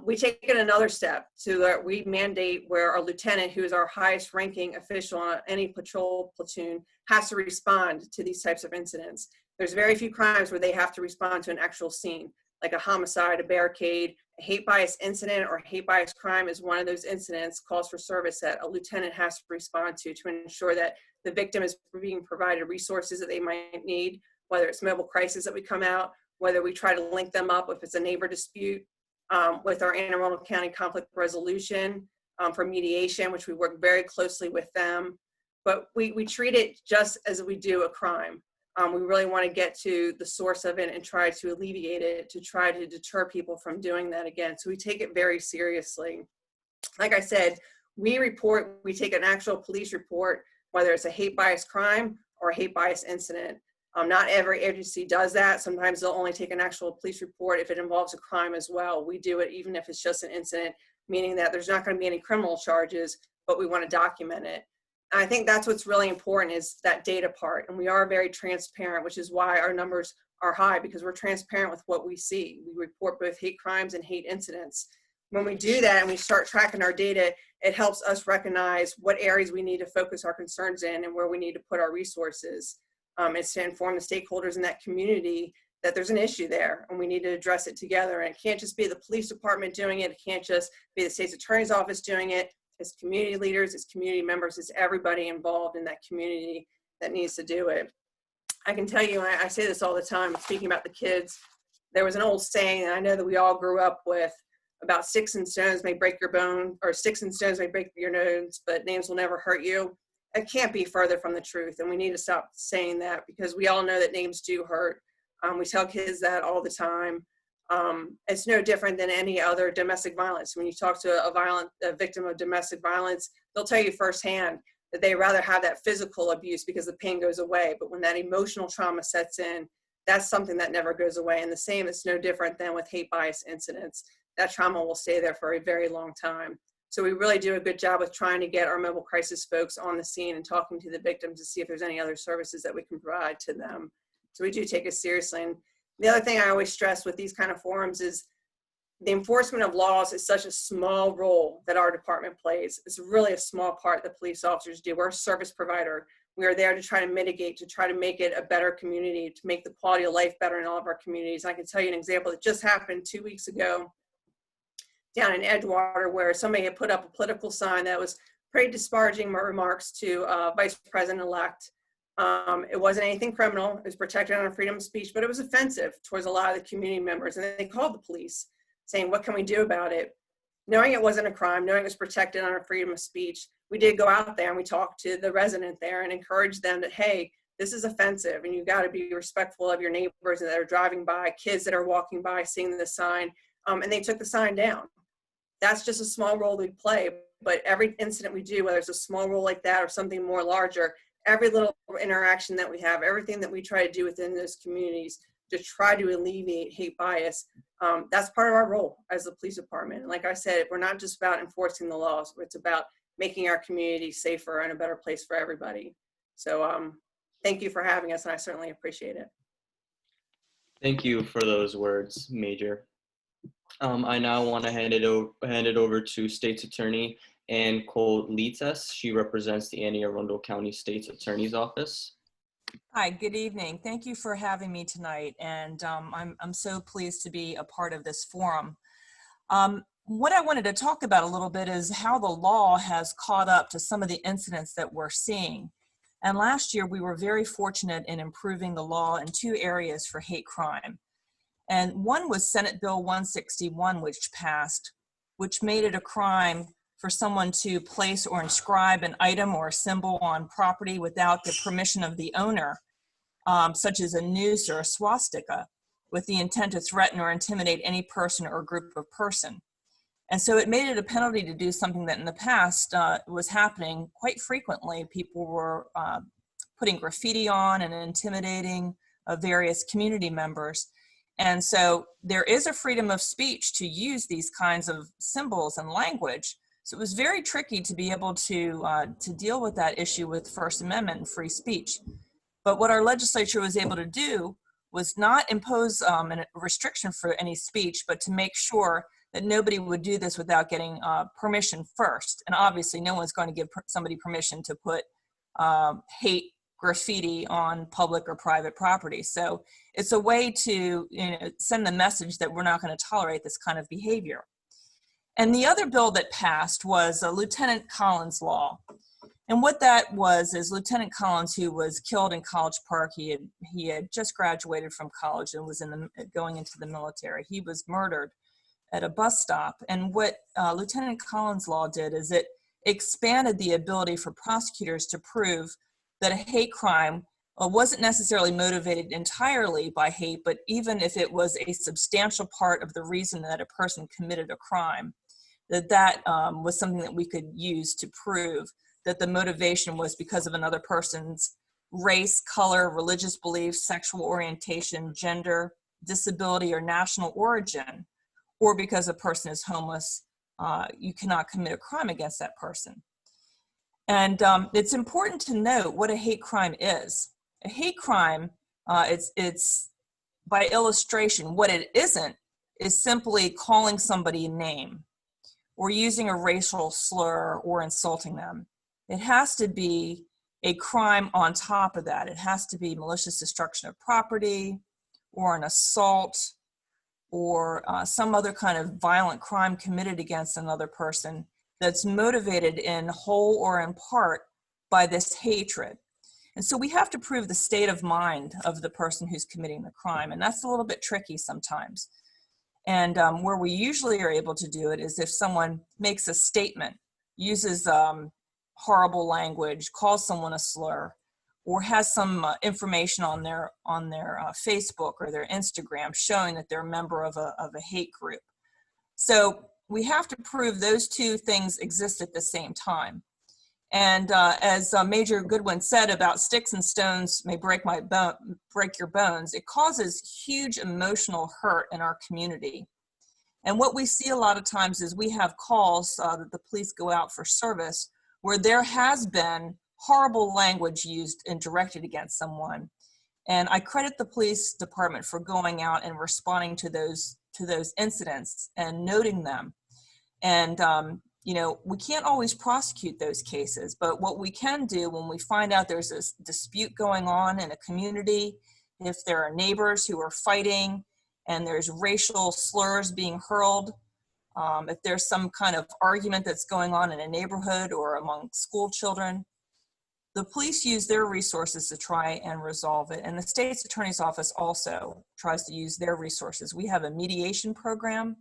We take it another step to that we mandate where our lieutenant, who is our highest ranking official on any patrol platoon, has to respond to these types of incidents. There's very few crimes where they have to respond to an actual scene, like a homicide, a barricade. A hate bias incident or hate bias crime is one of those incidents, calls for service, that a lieutenant has to respond to ensure that the victim is being provided resources that they might need, whether it's mobile crisis that we come out, whether we try to link them up if it's a neighbor dispute, with our Anne Arundel County conflict resolution for mediation, which we work very closely with them. But we treat it just as we do a crime. We really want to get to the source of it and try to alleviate it, to try to deter people from doing that again. So we take it very seriously. Like I said, we take an actual police report, whether it's a hate bias crime or a hate bias incident. Not every agency does that. Sometimes they'll only take an actual police report if it involves a crime as well. We do it even if it's just an incident, meaning that there's not going to be any criminal charges, but we want to document it. And I think that's what's really important, is that data part. And we are very transparent, which is why our numbers are high, because we're transparent with what we see. We report both hate crimes and hate incidents. When we do that and we start tracking our data, it helps us recognize what areas we need to focus our concerns in and where we need to put our resources. It's to inform the stakeholders in that community that there's an issue there and we need to address it together. And it can't just be the police department doing it. It can't just be the state's attorney's office doing it. It's community leaders, it's community members, it's everybody involved in that community that needs to do it. I can tell you, I say this all the time, speaking about the kids, there was an old saying, and I know that we all grew up with, about sticks and stones may break your bone, or sticks and stones may break your nose, but names will never hurt you. It can't be further from the truth, and we need to stop saying that, because we all know that names do hurt. We tell kids that all the time. It's no different than any other domestic violence. When you talk to a victim of domestic violence, they'll tell you firsthand that they rather have that physical abuse because the pain goes away. But when that emotional trauma sets in, that's something that never goes away. And the same, it's no different than with hate bias incidents. That trauma will stay there for a very long time. So we really do a good job with trying to get our mobile crisis folks on the scene and talking to the victims to see if there's any other services that we can provide to them. So we do take it seriously. And the other thing I always stress with these kind of forums is the enforcement of laws is such a small role that our department plays. It's really a small part that police officers do. We're a service provider. We are there to try to mitigate, to try to make it a better community, to make the quality of life better in all of our communities. I can tell you an example that just happened 2 weeks ago down in Edgewater, where somebody had put up a political sign that was pretty disparaging remarks to Vice President-elect. It wasn't anything criminal. It was protected under freedom of speech, but it was offensive towards a lot of the community members. And they called the police saying, what can we do about it? Knowing it wasn't a crime, knowing it was protected under freedom of speech, we did go out there and we talked to the resident there and encouraged them that, hey, this is offensive and you got to be respectful of your neighbors that are driving by, kids that are walking by, seeing the sign, and they took the sign down. That's just a small role we play, but every incident we do, whether it's a small role like that or something more larger, every little interaction that we have, everything that we try to do within those communities to try to alleviate hate bias, that's part of our role as the police department. And like I said, we're not just about enforcing the laws, it's about making our community safer and a better place for everybody. So thank you for having us, and I certainly appreciate it. Thank you for those words, Major. I now want to hand it over to State's Attorney Ann Cole-Lites. She represents the Anne Arundel County State's Attorney's Office. Hi, good evening. Thank you for having me tonight, and I'm so pleased to be a part of this forum. What I wanted to talk about a little bit is how the law has caught up to some of the incidents that we're seeing. And last year, we were very fortunate in improving the law in 2 areas for hate crime. And one was Senate Bill 161, which passed, which made it a crime for someone to place or inscribe an item or a symbol on property without the permission of the owner, such as a noose or a swastika, with the intent to threaten or intimidate any person or group of person. And so it made it a penalty to do something that in the past was happening quite frequently. People were putting graffiti on and intimidating various community members. And so there is a freedom of speech to use these kinds of symbols and language. So it was very tricky to be able to deal with that issue with First Amendment and free speech. But what our legislature was able to do was not impose a restriction for any speech, but to make sure that nobody would do this without getting permission first. And obviously no one's going to give somebody permission to put hate graffiti on public or private property. So it's a way to send the message that we're not going to tolerate this kind of behavior. And the other bill that passed was Lieutenant Collins law. And what that was is Lieutenant Collins, who was killed in College Park, he had just graduated from college and was going into the military. He was murdered at a bus stop. And what Lieutenant Collins law did is it expanded the ability for prosecutors to prove that a hate crime wasn't necessarily motivated entirely by hate, but even if it was a substantial part of the reason that a person committed a crime, that was something that we could use to prove that the motivation was because of another person's race, color, religious beliefs, sexual orientation, gender, disability, or national origin, or because a person is homeless, you cannot commit a crime against that person. And it's important to note what a hate crime is. A hate crime, it's by illustration, what it isn't is simply calling somebody a name or using a racial slur or insulting them. It has to be a crime on top of that. It has to be malicious destruction of property or an assault or some other kind of violent crime committed against another person that's motivated in whole or in part by this hatred. And so we have to prove the state of mind of the person who's committing the crime, and that's a little bit tricky sometimes. And where we usually are able to do it is if someone makes a statement, uses horrible language, calls someone a slur, or has some information on their Facebook or their Instagram showing that they're a member of a hate group. So we have to prove those two things exist at the same time. And as Major Goodwin said about sticks and stones may break your bones, it causes huge emotional hurt in our community. And what we see a lot of times is we have calls that the police go out for service where there has been horrible language used and directed against someone. And I credit the police department for going out and responding to those incidents and noting them. And you know, we can't always prosecute those cases, but what we can do when we find out there's a dispute going on in a community, if there are neighbors who are fighting and there's racial slurs being hurled, if there's some kind of argument that's going on in a neighborhood or among school children, the police use their resources to try and resolve it. And the state's attorney's office also tries to use their resources. We have a mediation program.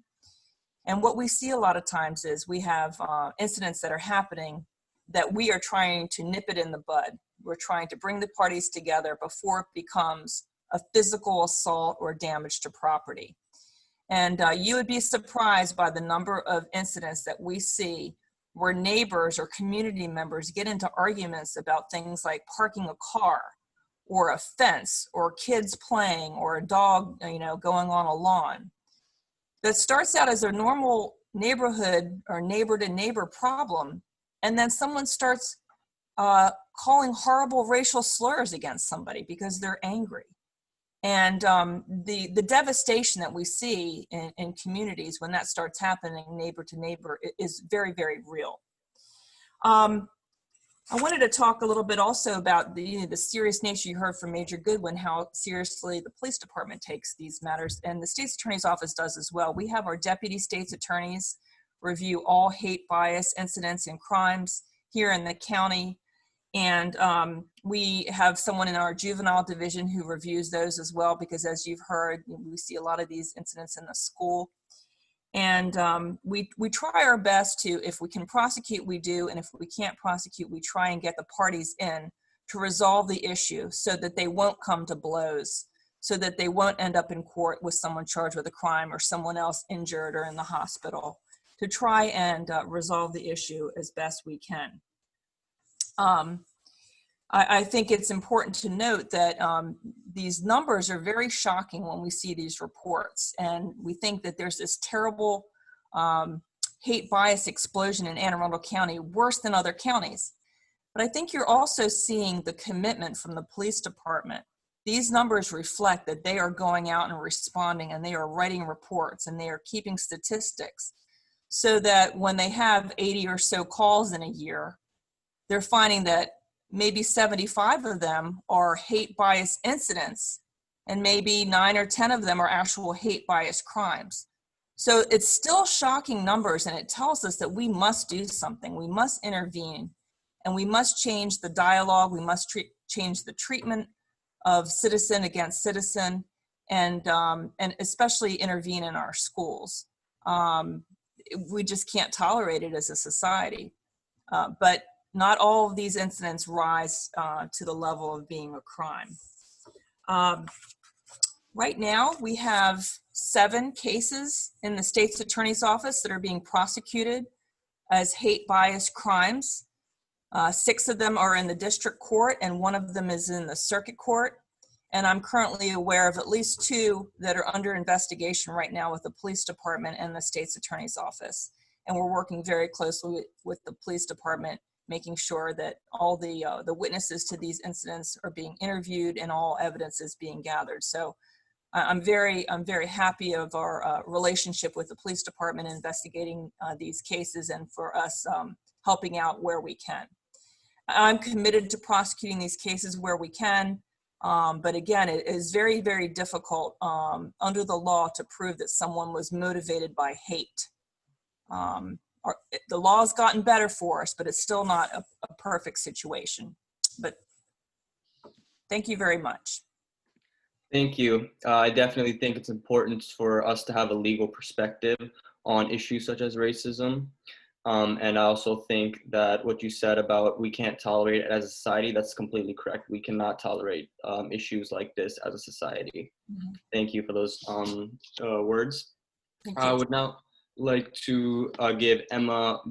And what we see a lot of times is we have incidents that are happening that we are trying to nip it in the bud. We're trying to bring the parties together before it becomes a physical assault or damage to property. And you would be surprised by the number of incidents that we see where neighbors or community members get into arguments about things like parking a car or a fence or kids playing or a dog, you know, going on a lawn. That starts out as a normal neighborhood or neighbor to neighbor problem. And then someone starts calling horrible racial slurs against somebody because they're angry. And the devastation that we see in communities when that starts happening neighbor to neighbor is very, very real. I wanted to talk a little bit also about the serious nature. You heard from Major Goodwin how seriously the police department takes these matters, and the state's attorney's office does as well. We have our deputy state's attorneys review all hate bias incidents and crimes here in the county. And we have someone in our juvenile division who reviews those as well, because as you've heard, we see a lot of these incidents in the school. And we try our best to, if we can prosecute, we do. And if we can't prosecute, we try and get the parties in to resolve the issue so that they won't come to blows, so that they won't end up in court with someone charged with a crime or someone else injured or in the hospital, to try and resolve the issue as best we can. I think it's important to note that these numbers are very shocking when we see these reports, and we think that there's this terrible hate bias explosion in Anne Arundel County, worse than other counties. But I think you're also seeing the commitment from the police department. These numbers reflect that they are going out and responding, and they are writing reports, and they are keeping statistics, so that when they have 80 or so calls in a year, they're finding that maybe 75 of them are hate bias incidents, and maybe 9 or 10 of them are actual hate bias crimes. So it's still shocking numbers, and it tells us that we must do something. We must intervene, and we must change the dialogue. We must change the treatment of citizen against citizen, and especially intervene in our schools. We just can't tolerate it as a society. But not all of these incidents rise to the level of being a crime. Right now, we have 7 cases in the state's attorney's office that are being prosecuted as hate bias crimes. 6 of them are in the district court, and 1 of them is in the circuit court. And I'm currently aware of at least 2 that are under investigation right now with the police department and the state's attorney's office. And we're working very closely with the police department, making sure that all the witnesses to these incidents are being interviewed and all evidence is being gathered. So I'm very happy of our relationship with the police department investigating these cases, and for us helping out where we can. I'm committed to prosecuting these cases where we can, but again, it is very, very difficult under the law to prove that someone was motivated by hate. The law's gotten better for us, but it's still not a perfect situation. But thank you very much. Thank you. I definitely think it's important for us to have a legal perspective on issues such as racism. And I also think that what you said about we can't tolerate it as a society, that's completely correct. We cannot tolerate issues like this as a society. Mhm. Thank you for those words. Thank I you. would now like to give Emma,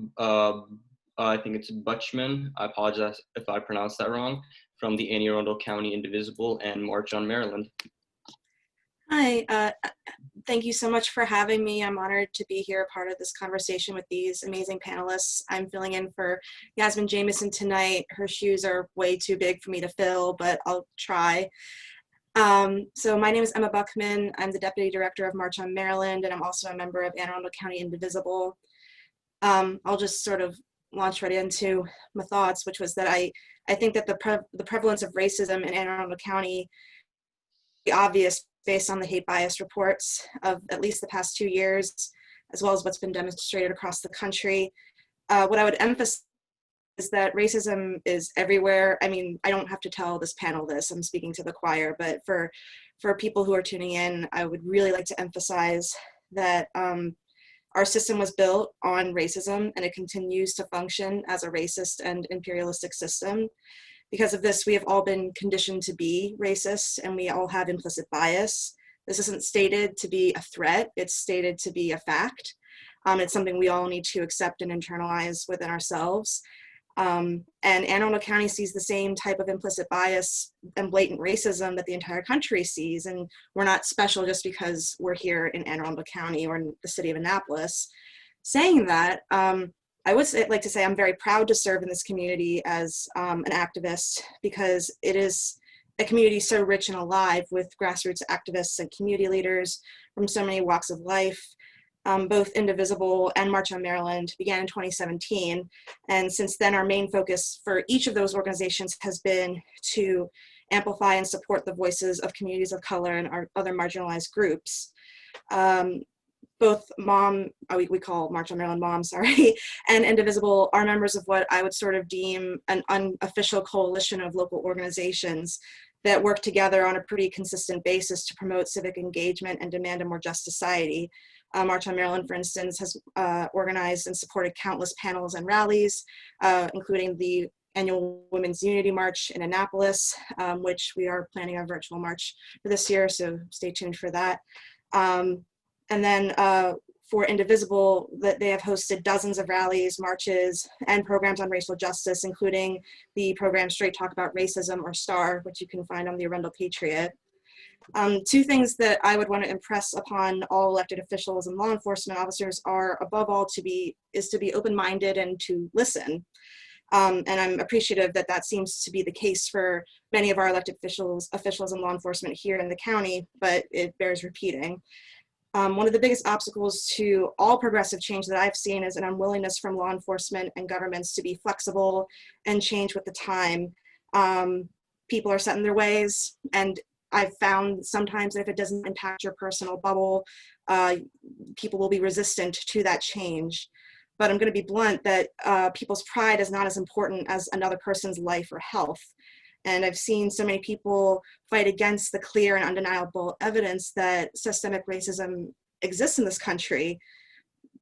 I think it's Buckman, I apologize if I pronounced that wrong, from the Arundel County Indivisible and March on Maryland. Hi, thank you so much for having me. I'm honored to be here, part of this conversation with these amazing panelists. I'm filling in for Yasmin Jameson tonight. Her shoes are way too big for me to fill, but I'll try. So my name is Emma Buckman. I'm the Deputy Director of March on Maryland, and I'm also a member of Arundel County Indivisible. I'll just sort of launch right into my thoughts, which was that I think that the prevalence of racism in Anne Arundel County is obvious based on the hate bias reports of at least the past 2 years, as well as what's been demonstrated across the country. What I would emphasize is that racism is everywhere. I mean, I don't have to tell this panel this, I'm speaking to the choir, but for people who are tuning in, I would really like to emphasize that our system was built on racism, and it continues to function as a racist and imperialistic system. Because of this, we have all been conditioned to be racist, and we all have implicit bias. This isn't stated to be a threat, it's stated to be a fact. It's something we all need to accept and internalize within ourselves. And Anne Arundel County sees the same type of implicit bias and blatant racism that the entire country sees. And we're not special just because we're here in Anne Arundel County or in the city of Annapolis. Saying that, I would like to say I'm very proud to serve in this community as an activist, because it is a community so rich and alive with grassroots activists and community leaders from so many walks of life. Both Indivisible and March on Maryland began in 2017. And since then, our main focus for each of those organizations has been to amplify and support the voices of communities of color and our other marginalized groups. Both MOM, we call March on Maryland MOM, sorry, and Indivisible are members of what I would sort of deem an unofficial coalition of local organizations that work together on a pretty consistent basis to promote civic engagement and demand a more just society. March on Maryland, for instance, has organized and supported countless panels and rallies, including the annual Women's Unity March in Annapolis, which we are planning a virtual march for this year, so stay tuned for that. And then for Indivisible, that they have hosted dozens of rallies, marches, and programs on racial justice, including the program Straight Talk About Racism, or STAR, which you can find on the Arundel Patriot. Two things that I would want to impress upon all elected officials and law enforcement officers are, above all, to be open-minded and to listen. And I'm appreciative that that seems to be the case for many of our elected officials and law enforcement here in the county, but it bears repeating. One of the biggest obstacles to all progressive change that I've seen is an unwillingness from law enforcement and governments to be flexible and change with the time. People are set in their ways, and I've found sometimes that if it doesn't impact your personal bubble, people will be resistant to that change. But I'm going to be blunt that people's pride is not as important as another person's life or health. And I've seen so many people fight against the clear and undeniable evidence that systemic racism exists in this country.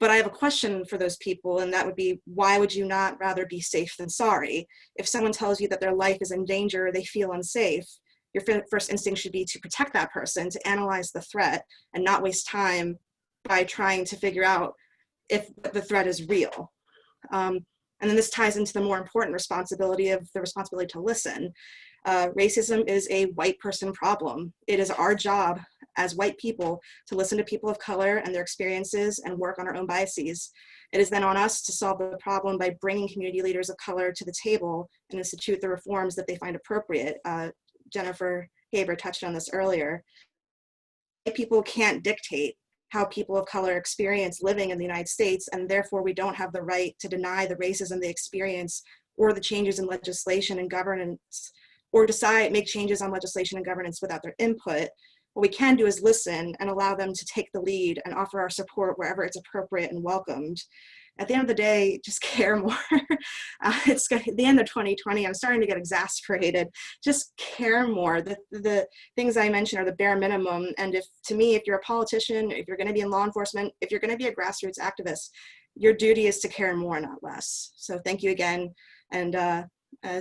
But I have a question for those people, and that would be, why would you not rather be safe than sorry? If someone tells you that their life is in danger, they feel unsafe, your first instinct should be to protect that person, to analyze the threat, and not waste time by trying to figure out if the threat is real. And then this ties into the more important responsibility of the responsibility to listen. Racism is a white person problem. It is our job as white people to listen to people of color and their experiences and work on our own biases. It is then on us to solve the problem by bringing community leaders of color to the table and institute the reforms that they find appropriate. Jennifer Haber touched on this earlier. White people can't dictate how people of color experience living in the United States, and therefore we don't have the right to deny the racism they experience or the changes in legislation and governance, or make changes on legislation and governance without their input. What we can do is listen and allow them to take the lead and offer our support wherever it's appropriate and welcomed. At the end of the day, just care more. It's the end of 2020. I'm starting to get exasperated. Just care more. The things I mentioned are the bare minimum. And if you're a politician, if you're going to be in law enforcement, if you're going to be a grassroots activist, your duty is to care more, not less. So thank you again. And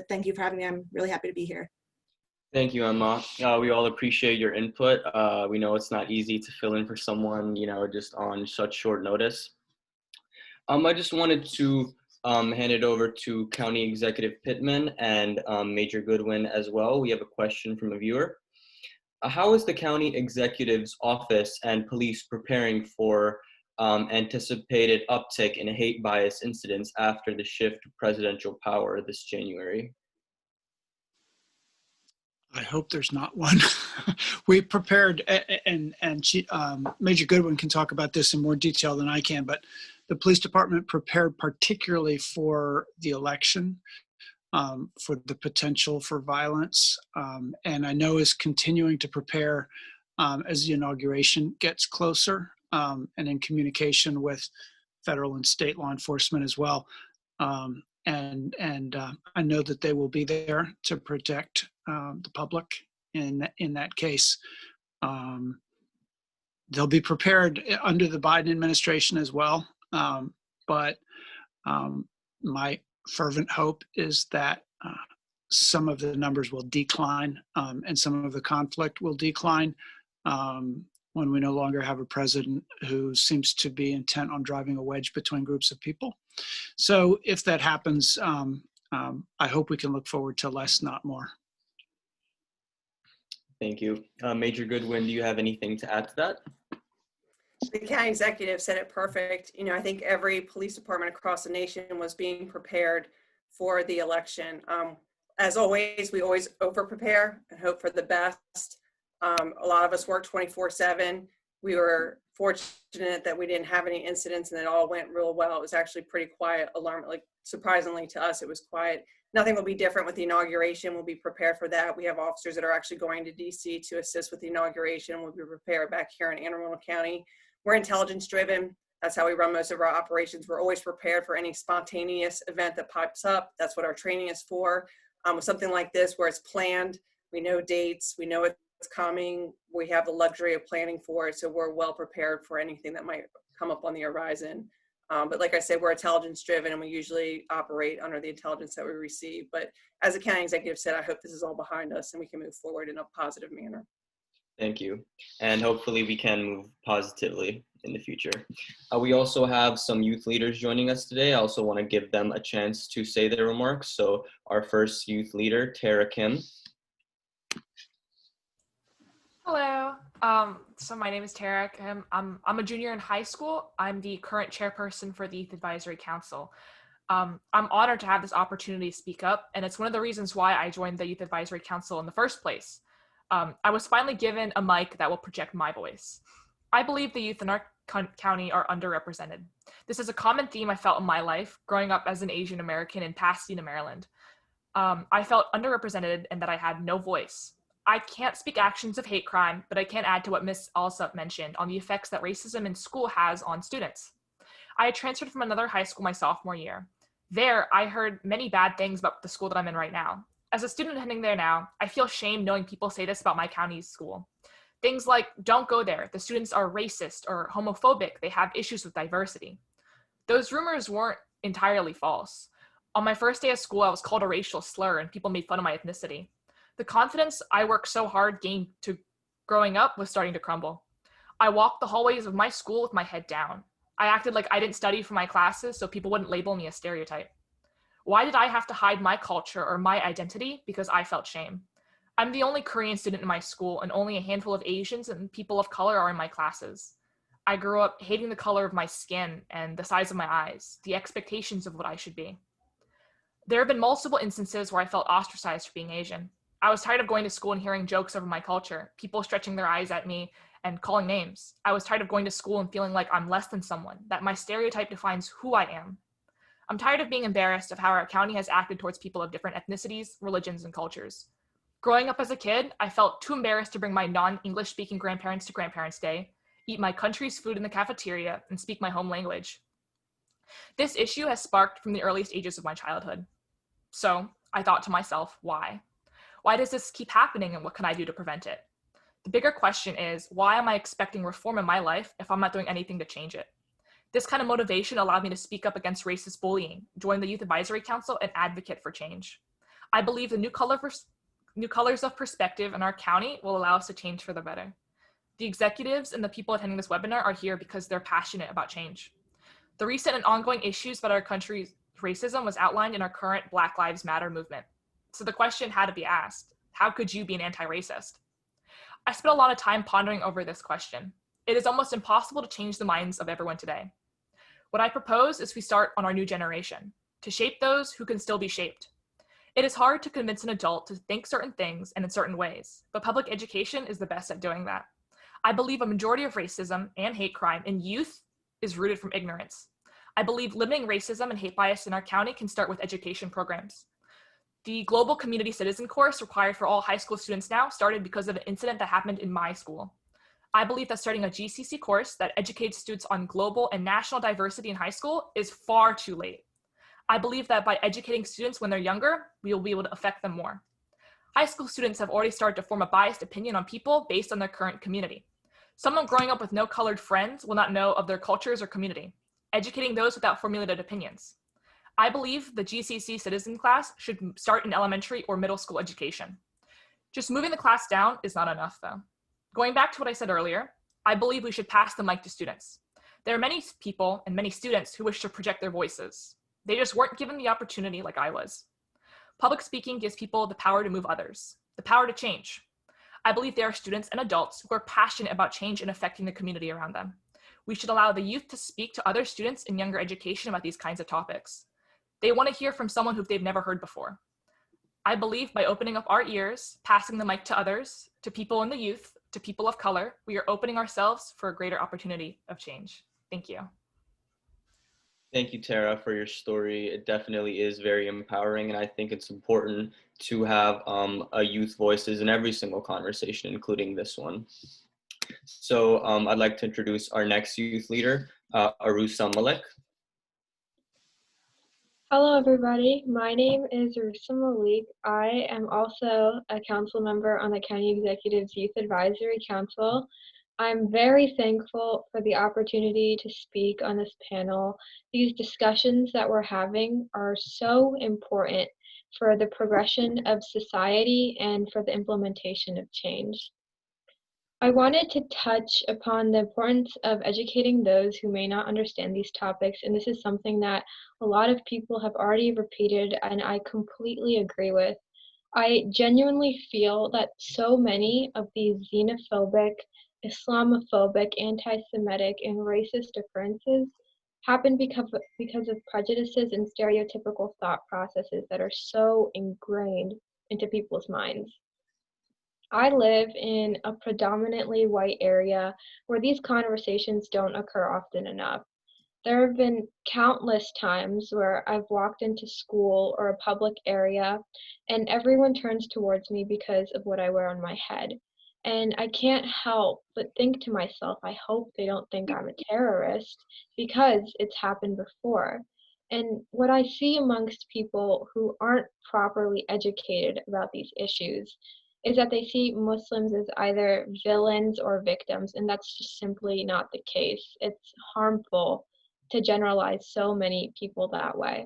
thank you for having me. I'm really happy to be here. Thank you, Emma. We all appreciate your input. We know it's not easy to fill in for someone, just on such short notice. I just wanted to hand it over to County Executive Pittman and Major Goodwin as well. We have a question from a viewer. How is the County Executive's Office and police preparing for anticipated uptick in hate bias incidents after the shift to presidential power this January? I hope there's not one. We prepared, and Major Goodwin can talk about this in more detail than I can, but the police department prepared particularly for the election, for the potential for violence, and I know is continuing to prepare as the inauguration gets closer, and in communication with federal and state law enforcement as well. And I know that they will be there to protect the public in that case. They'll be prepared under the Biden administration as well. But my fervent hope is that some of the numbers will decline and some of the conflict will decline when we no longer have a president who seems to be intent on driving a wedge between groups of people. So if that happens, I hope we can look forward to less, not more. Thank you. Major Goodwin, do you have anything to add to that? The county executive said it perfect. I think every police department across the nation was being prepared for the election. As always, we always over-prepare and hope for the best. A lot of us work 24/7. We were fortunate that we didn't have any incidents and it all went real well. It was actually pretty quiet, surprisingly to us, it was quiet. Nothing will be different with the inauguration. We'll be prepared for that. We have officers that are actually going to DC to assist with the inauguration. We'll be prepared back here in Anne Arundel County. We're intelligence driven. That's how we run most of our operations. We're always prepared for any spontaneous event that pops up. That's what our training is for. With something like this where it's planned, we know dates, we know it's coming, we have the luxury of planning for it, so we're well prepared for anything that might come up on the horizon. But like I said, we're intelligence driven and we usually operate under the intelligence that we receive. But as the county executive said, I hope this is all behind us and we can move forward in a positive manner. Thank you. And hopefully we can move positively in the future. We also have some youth leaders joining us today. I also want to give them a chance to say their remarks. So our first youth leader, Tara Kim. Hello. So my name is Tara Kim. I'm a junior in high school. I'm the current chairperson for the Youth Advisory Council. I'm honored to have this opportunity to speak up, and it's one of the reasons why I joined the Youth Advisory Council in the first place. I was finally given a mic that will project my voice. I believe the youth in our county are underrepresented. This is a common theme I felt in my life, growing up as an Asian American in Pasadena, Maryland. I felt underrepresented and that I had no voice. I can't speak actions of hate crime, but I can add to what Ms. Alsop mentioned on the effects that racism in school has on students. I had transferred from another high school my sophomore year. There, I heard many bad things about the school that I'm in right now. As a student attending there now, I feel shame knowing people say this about my county's school. Things like, don't go there, the students are racist or homophobic, they have issues with diversity. Those rumors weren't entirely false. On my first day of school, I was called a racial slur and people made fun of my ethnicity. The confidence I worked so hard gained to growing up was starting to crumble. I walked the hallways of my school with my head down. I acted like I didn't study for my classes so people wouldn't label me a stereotype. Why did I have to hide my culture or my identity? Because I felt shame. I'm the only Korean student in my school and only a handful of Asians and people of color are in my classes. I grew up hating the color of my skin and the size of my eyes, the expectations of what I should be. There have been multiple instances where I felt ostracized for being Asian. I was tired of going to school and hearing jokes over my culture, people stretching their eyes at me and calling names. I was tired of going to school and feeling like I'm less than someone, that my stereotype defines who I am. I'm tired of being embarrassed of how our county has acted towards people of different ethnicities, religions, and cultures. Growing up as a kid, I felt too embarrassed to bring my non-English speaking grandparents to Grandparents' Day, eat my country's food in the cafeteria, and speak my home language. This issue has sparked from the earliest ages of my childhood. So I thought to myself, why? Why does this keep happening and what can I do to prevent it? The bigger question is, why am I expecting reform in my life if I'm not doing anything to change it? This kind of motivation allowed me to speak up against racist bullying, join the Youth Advisory Council, and advocate for change. I believe the new colors of perspective in our county will allow us to change for the better. The executives and the people attending this webinar are here because they're passionate about change. The recent and ongoing issues about our country's racism was outlined in our current Black Lives Matter movement. So the question had to be asked, how could you be an anti-racist? I spent a lot of time pondering over this question. It is almost impossible to change the minds of everyone today. What I propose is we start on our new generation, to shape those who can still be shaped. It is hard to convince an adult to think certain things and in certain ways, but public education is the best at doing that. I believe a majority of racism and hate crime in youth is rooted from ignorance. I believe limiting racism and hate bias in our county can start with education programs. The Global Community Citizen course required for all high school students now started because of an incident that happened in my school. I believe that starting a GCC course that educates students on global and national diversity in high school is far too late. I believe that by educating students when they're younger, we will be able to affect them more. High school students have already started to form a biased opinion on people based on their current community. Someone growing up with no colored friends will not know of their cultures or community, educating those without formulated opinions. I believe the GCC citizen class should start in elementary or middle school education. Just moving the class down is not enough though. Going back to what I said earlier, I believe we should pass the mic to students. There are many people and many students who wish to project their voices. They just weren't given the opportunity like I was. Public speaking gives people the power to move others, the power to change. I believe there are students and adults who are passionate about change and affecting the community around them. We should allow the youth to speak to other students in younger education about these kinds of topics. They want to hear from someone who they've never heard before. I believe by opening up our ears, passing the mic to others, to people in the youth, to people of color, we are opening ourselves for a greater opportunity of change. Thank you. Thank you, Tara, for your story. It definitely is very empowering, and I think it's important to have a youth voices in every single conversation, including this one. So I'd like to introduce our next youth leader, Arusa Malik. Hello, everybody. My name is Arusa Malik. I am also a council member on the County Executive's Youth Advisory Council. I'm very thankful for the opportunity to speak on this panel. These discussions that we're having are so important for the progression of society and for the implementation of change. I wanted to touch upon the importance of educating those who may not understand these topics, and this is something that a lot of people have already repeated, and I completely agree with. I genuinely feel that so many of these xenophobic, Islamophobic, anti-Semitic, and racist differences happen because of prejudices and stereotypical thought processes that are so ingrained into people's minds. I live in a predominantly white area where these conversations don't occur often enough. There have been countless times where I've walked into school or a public area and everyone turns towards me because of what I wear on my head. And I can't help but think to myself, I hope they don't think I'm a terrorist, because it's happened before. And what I see amongst people who aren't properly educated about these issues is that they see Muslims as either villains or victims, and that's just simply not the case. It's harmful to generalize so many people that way.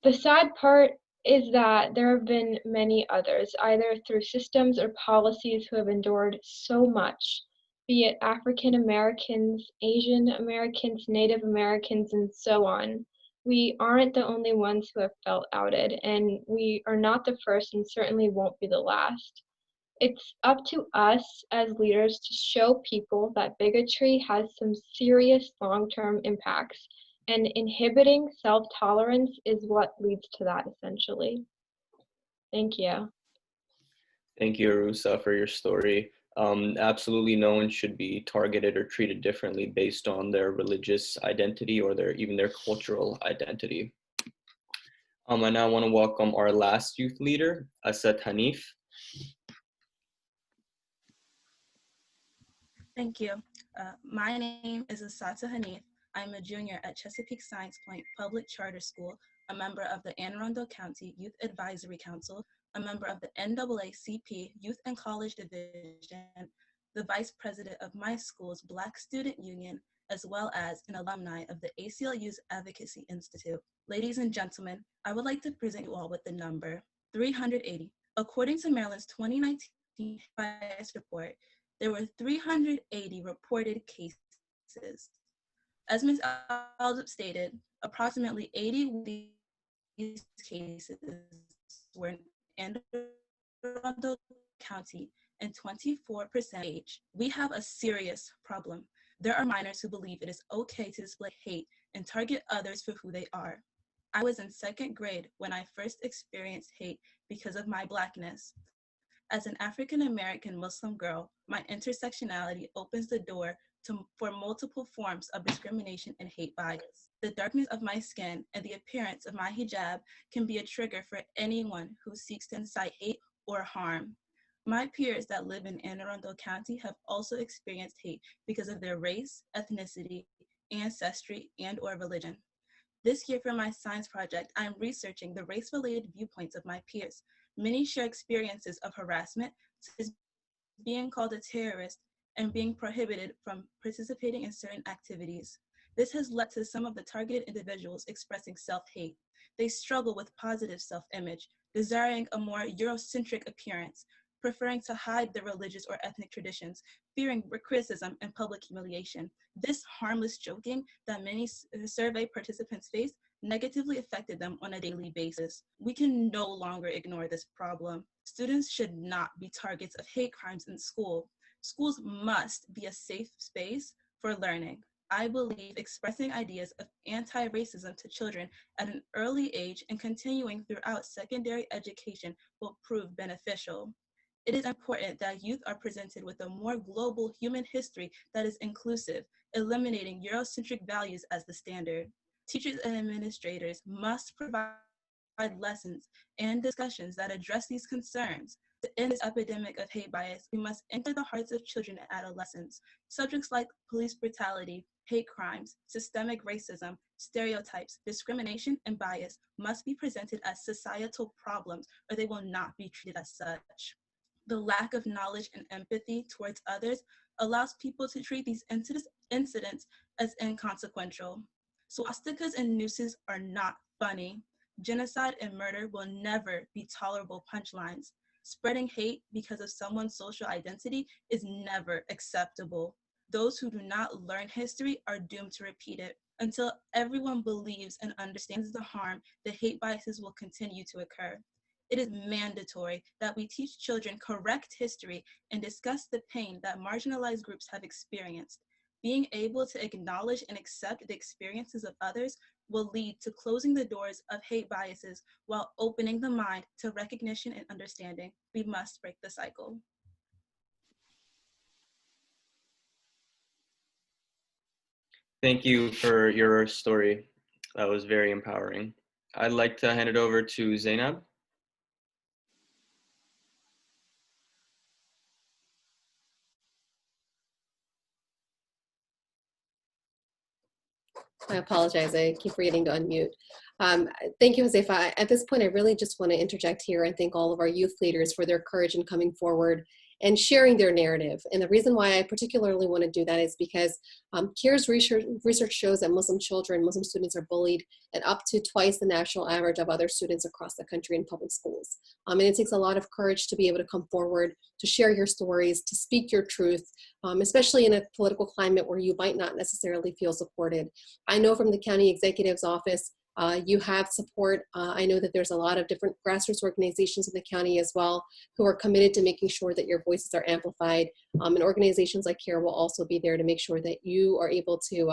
The sad part is that there have been many others, either through systems or policies, who have endured so much, be it African Americans, Asian Americans, Native Americans, and so on. We aren't the only ones who have felt outed, and we are not the first and certainly won't be the last. It's up to us as leaders to show people that bigotry has some serious long-term impacts, and inhibiting self-tolerance is what leads to that, essentially. Thank you. Thank you, Arusa, for your story. Absolutely no one should be targeted or treated differently based on their religious identity or even their cultural identity. I now want to welcome our last youth leader, Asad Hanif. Thank you. My name is Asata Hanif. I'm a junior at Chesapeake Science Point Public Charter School, a member of the Arundel County Youth Advisory Council, a member of the NAACP Youth and College Division, the vice president of my school's Black Student Union, as well as an alumni of the ACLU's Advocacy Institute. Ladies and gentlemen, I would like to present you all with the number 380. According to Maryland's 2019 bias report, there were 380 reported cases. As Ms. Aldup stated, approximately 80 of these cases were in Anne Arundel County and 24% age. We have a serious problem. There are minors who believe it is okay to display hate and target others for who they are. I was in 2nd grade when I first experienced hate because of my Blackness. As an African-American Muslim girl, my intersectionality opens the door for multiple forms of discrimination and hate bias. The darkness of my skin and the appearance of my hijab can be a trigger for anyone who seeks to incite hate or harm. My peers that live in Anne Arundel County have also experienced hate because of their race, ethnicity, ancestry, and/or religion. This year for my science project, I am researching the race-related viewpoints of my peers. Many share experiences of harassment, such as being called a terrorist and being prohibited from participating in certain activities. This has led to some of the targeted individuals expressing self-hate. They struggle with positive self-image, desiring a more Eurocentric appearance, preferring to hide their religious or ethnic traditions, fearing criticism and public humiliation. This harmless joking that many survey participants face negatively affected them on a daily basis. We can no longer ignore this problem. Students should not be targets of hate crimes in school. Schools must be a safe space for learning. I believe expressing ideas of anti-racism to children at an early age and continuing throughout secondary education will prove beneficial. It is important that youth are presented with a more global human history that is inclusive, eliminating Eurocentric values as the standard. Teachers and administrators must provide lessons and discussions that address these concerns. To end this epidemic of hate bias, we must enter the hearts of children and adolescents. Subjects like police brutality, hate crimes, systemic racism, stereotypes, discrimination, and bias must be presented as societal problems, or they will not be treated as such. The lack of knowledge and empathy towards others allows people to treat these incidents as inconsequential. Swastikas and nooses are not funny. Genocide and murder will never be tolerable punchlines. Spreading hate because of someone's social identity is never acceptable. Those who do not learn history are doomed to repeat it. Until everyone believes and understands the harm, the hate biases will continue to occur. It is mandatory that we teach children correct history and discuss the pain that marginalized groups have experienced. Being able to acknowledge and accept the experiences of others will lead to closing the doors of hate biases while opening the mind to recognition and understanding. We must break the cycle. Thank you for your story. That was very empowering. I'd like to hand it over to Zainab. I apologize, I keep forgetting to unmute. Thank you, Josefa. At this point, I really just want to interject here and thank all of our youth leaders for their courage in coming forward and sharing their narrative. And the reason why I particularly want to do that is because CAIR's research shows that Muslim children, Muslim students are bullied at up to twice the national average of other students across the country in public schools. And it takes a lot of courage to be able to come forward, to share your stories, to speak your truth, especially in a political climate where you might not necessarily feel supported. I know from the county executive's office, you have support. I know that there's a lot of different grassroots organizations in the county as well who are committed to making sure that your voices are amplified. And organizations like CAIR will also be there to make sure that you are able to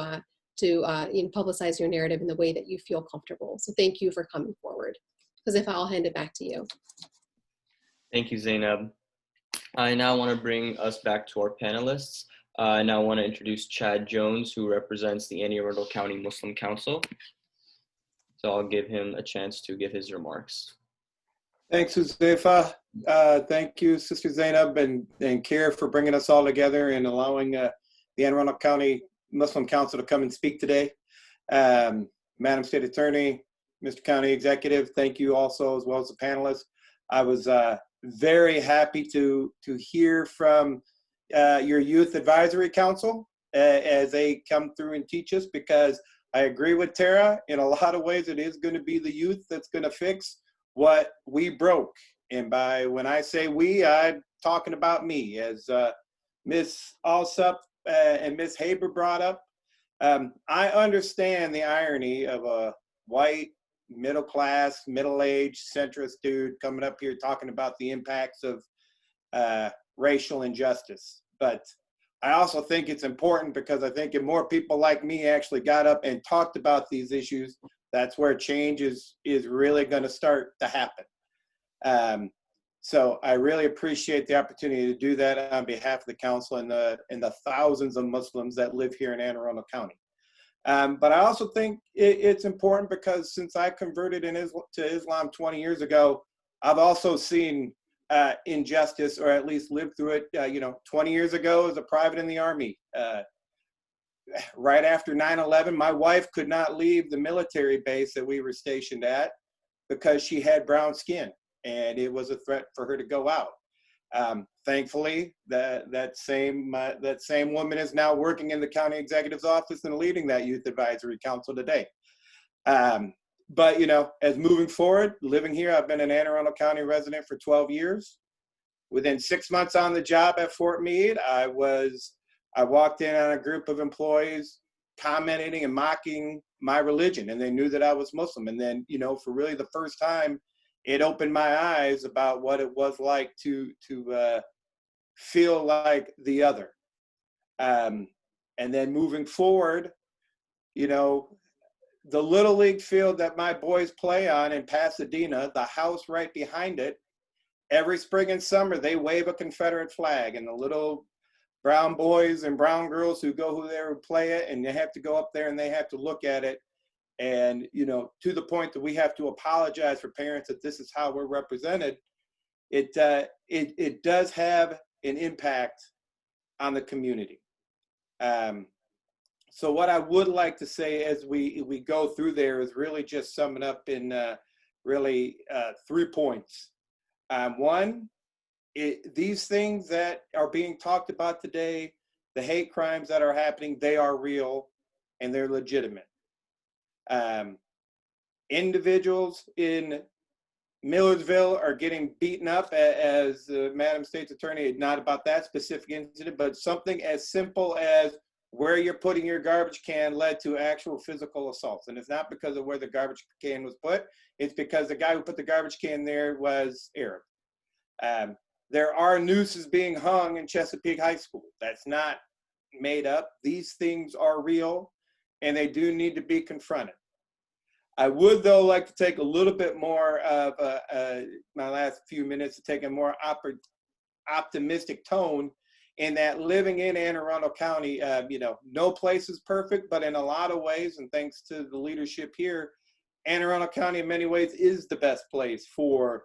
publicize your narrative in the way that you feel comfortable. So thank you for coming forward. Josefa, I'll hand it back to you. Thank you, Zainab. I now want to bring us back to our panelists. I now want to introduce Chad Jones, who represents the Anne Arundel County Muslim Council. So I'll give him a chance to give his remarks. Thanks, Josefa. Thank you, Sister Zainab and CAIR for bringing us all together and allowing the Anne Arundel County Muslim Council to come and speak today. Madam State Attorney, Mr. County Executive, thank you also, as well as the panelists. I was very happy to hear from your Youth Advisory Council. as they come through and teach us, because I agree with Tara. In a lot of ways, it is going to be the youth that's going to fix what we broke. And by when I say we, I'm talking about me, as Ms. Alsup and Ms. Haber brought up. I understand the irony of a white, middle-class, middle-aged, centrist dude coming up here talking about the impacts of racial injustice. But I also think it's important, because I think if more people like me actually got up and talked about these issues, that's where change is really going to start to happen. So I really appreciate the opportunity to do that on behalf of the council and the thousands of Muslims that live here in Anne Arundel County. But I also think it's important because since I converted to Islam 20 years ago, I've also seen injustice, or at least lived through it. 20 years ago as a private in the Army, right after 9/11, my wife could not leave the military base that we were stationed at because she had brown skin, and it was a threat for her to go out. Thankfully, that same woman is now working in the county executive's office and leading that youth advisory council today. But as moving forward, living here, I've been an Anne Arundel County resident for 12 years. Within 6 months on the job at Fort Meade, I walked in on a group of employees commenting and mocking my religion, and they knew that I was Muslim. And then, for really the first time, it opened my eyes about what it was like to feel like the other. And then moving forward, the Little League field that my boys play on in Pasadena, the house right behind it, every spring and summer, they wave a Confederate flag, and the little brown boys and brown girls who go there and play it, and they have to go up there and they have to look at it. And, to the point that we have to apologize for parents that this is how we're represented, it does have an impact on the community. So what I would like to say as we go through there is really just sum it up in 3 points. One, these things that are being talked about today, the hate crimes that are happening, they are real and they're legitimate. Individuals in Millersville are getting beaten up, as Madam State's Attorney, not about that specific incident, but something as simple as where you're putting your garbage can led to actual physical assaults. And it's not because of where the garbage can was put, it's because the guy who put the garbage can there was Arab. There are nooses being hung in Chesapeake High School. That's not made up. These things are real, and they do need to be confronted. I would, though, like to take a little bit more of my last few minutes to take a more optimistic tone, in that living in Anne Arundel County, no place is perfect, but in a lot of ways, and thanks to the leadership here, Anne Arundel County in many ways is the best place for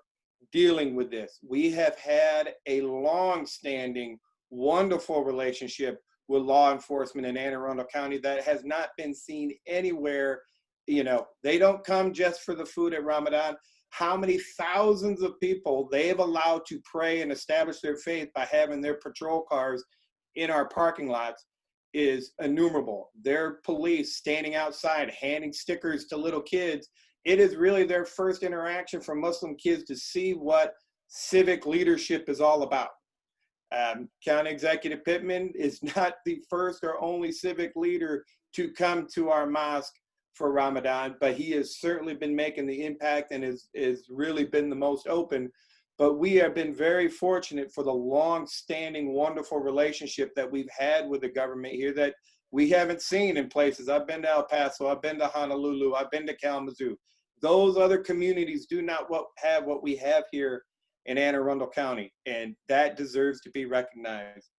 dealing with this. We have had a long-standing, wonderful relationship with law enforcement in Anne Arundel County that has not been seen anywhere. They don't come just for the food at Ramadan. How many thousands of people they have allowed to pray and establish their faith by having their patrol cars in our parking lots is innumerable. Their police standing outside, handing stickers to little kids. It is really their first interaction for Muslim kids to see what civic leadership is all about. County Executive Pittman is not the first or only civic leader to come to our mosque for Ramadan, but he has certainly been making the impact and is really been the most open. But we have been very fortunate for the long-standing, wonderful relationship that we've had with the government here that we haven't seen in places. I've been to El Paso, I've been to Honolulu, I've been to Kalamazoo. Those other communities do not have what we have here in Anne Arundel County, and that deserves to be recognized.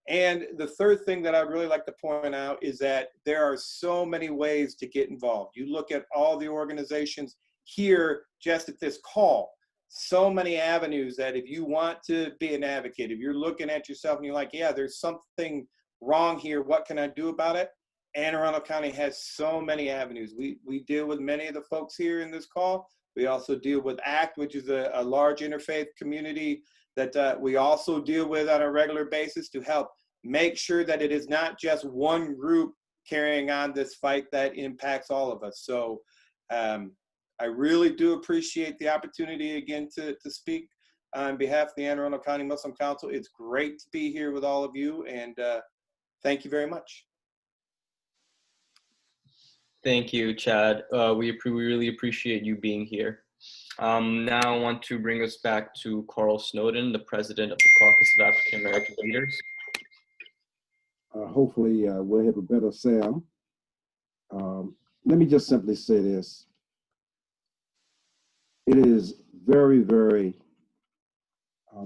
And the third thing that I'd really like to point out is that there are so many ways to get involved. You look at all the organizations here just at this call, so many avenues that if you want to be an advocate, if you're looking at yourself and you're like, yeah, there's something wrong here, what can I do about it? Anne Arundel County has so many avenues. We deal with many of the folks here in this call. We also deal with ACT, which is a large interfaith community that we also deal with on a regular basis to help make sure that it is not just one group carrying on this fight that impacts all of us. So I really do appreciate the opportunity again to speak on behalf of the Anne Arundel County Muslim Council. It's great to be here with all of you, and thank you very much. Thank you, Chad. We really appreciate you being here. Now I want to bring us back to Carl Snowden, the president of the Caucus of African American Leaders. Hopefully we'll have a better sound. Let me just simply say this. It is very, very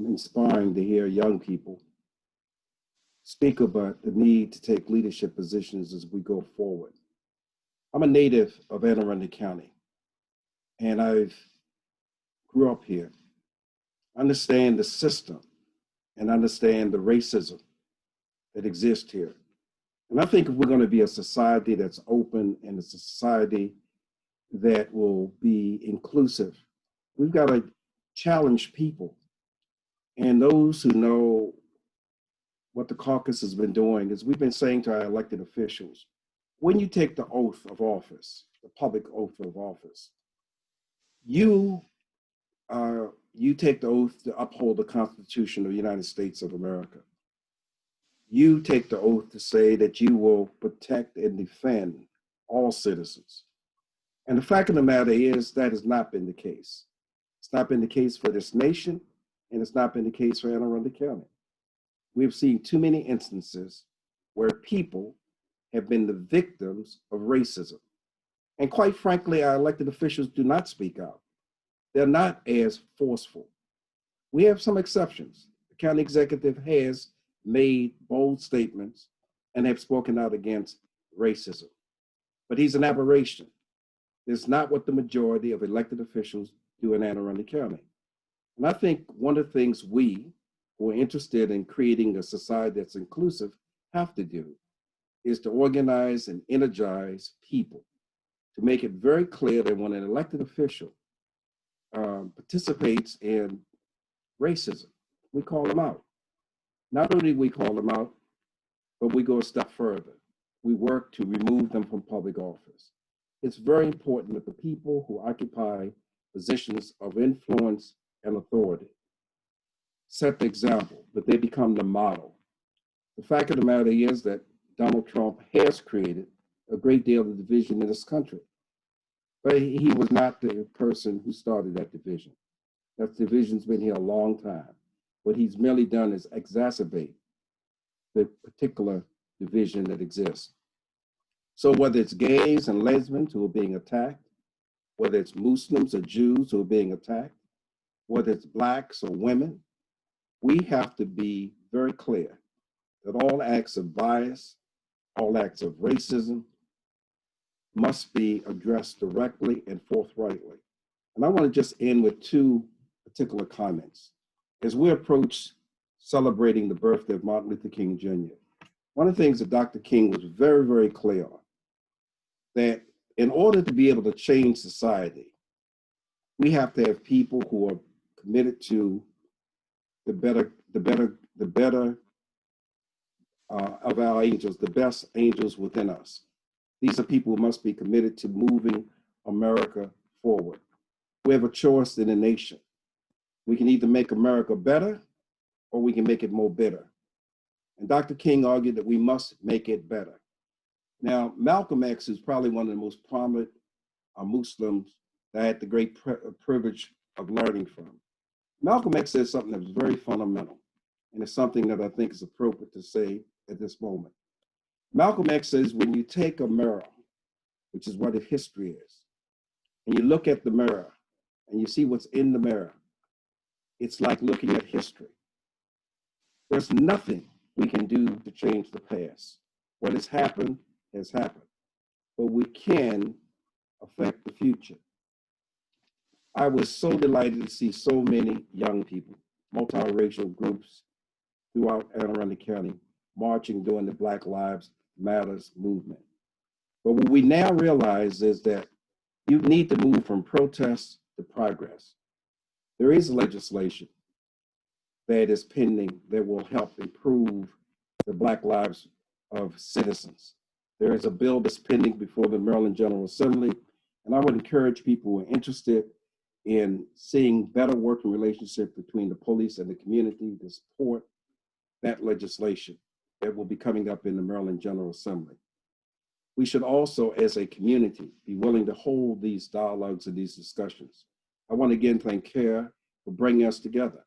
inspiring to hear young people speak about the need to take leadership positions as we go forward. I'm a native of Anne Arundel County, and I've grew up here. I understand the system and understand the racism that exists here. And I think if we're going to be a society that's open and a society that will be inclusive, we've got to challenge people. And those who know what the caucus has been doing is we've been saying to our elected officials, when you take the oath of office, the public oath of office, you take the oath to uphold the Constitution of the United States of America. You take the oath to say that you will protect and defend all citizens. And the fact of the matter is that has not been the case. It's not been the case for this nation, and it's not been the case for Anne Arundel County. We've seen too many instances where people have been the victims of racism. And quite frankly, our elected officials do not speak out. They're not as forceful. We have some exceptions. The county executive has made bold statements and have spoken out against racism. But he's an aberration. It's not what the majority of elected officials do in Anne Arundel County. And I think one of the things we who are interested in creating a society that's inclusive have to do is to organize and energize people to make it very clear that when an elected official participates in racism, we call them out. Not only do we call them out, but we go a step further. We work to remove them from public office. It's very important that the people who occupy positions of influence and authority set the example, that they become the model. The fact of the matter is that Donald Trump has created a great deal of division in this country, but he was not the person who started that division. That division's been here a long time. What he's merely done is exacerbate the particular division that exists. So whether it's gays and lesbians who are being attacked, whether it's Muslims or Jews who are being attacked, whether it's blacks or women, we have to be very clear that all acts of bias, all acts of racism must be addressed directly and forthrightly. And I want to just end with two particular comments. As we approach celebrating the birthday of Martin Luther King Jr., one of the things that Dr. King was very, very clear on, that in order to be able to change society, we have to have people who are committed to the better of our angels, the best angels within us. These are people who must be committed to moving America forward. We have a choice in the nation. We can either make America better or we can make it more bitter. And Dr. King argued that we must make it better. Now, Malcolm X is probably one of the most prominent Muslims that I had the great privilege of learning from. Malcolm X said something that was very fundamental, and it's something that I think is appropriate to say at this moment. Malcolm X says, when you take a mirror, which is what history is, and you look at the mirror and you see what's in the mirror, it's like looking at history. There's nothing we can do to change the past. What has happened, but we can affect the future. I was so delighted to see so many young people, multiracial groups throughout Anne Arundel County marching during the Black Lives Matters movement. But what we now realize is that you need to move from protest to progress. There is legislation that is pending that will help improve the Black lives of citizens. There is a bill that's pending before the Maryland General Assembly, and I would encourage people who are interested in seeing better working relationship between the police and the community to support that legislation that will be coming up in the Maryland General Assembly. We should also, as a community, be willing to hold these dialogues and these discussions. I want to again thank CAIR for bringing us together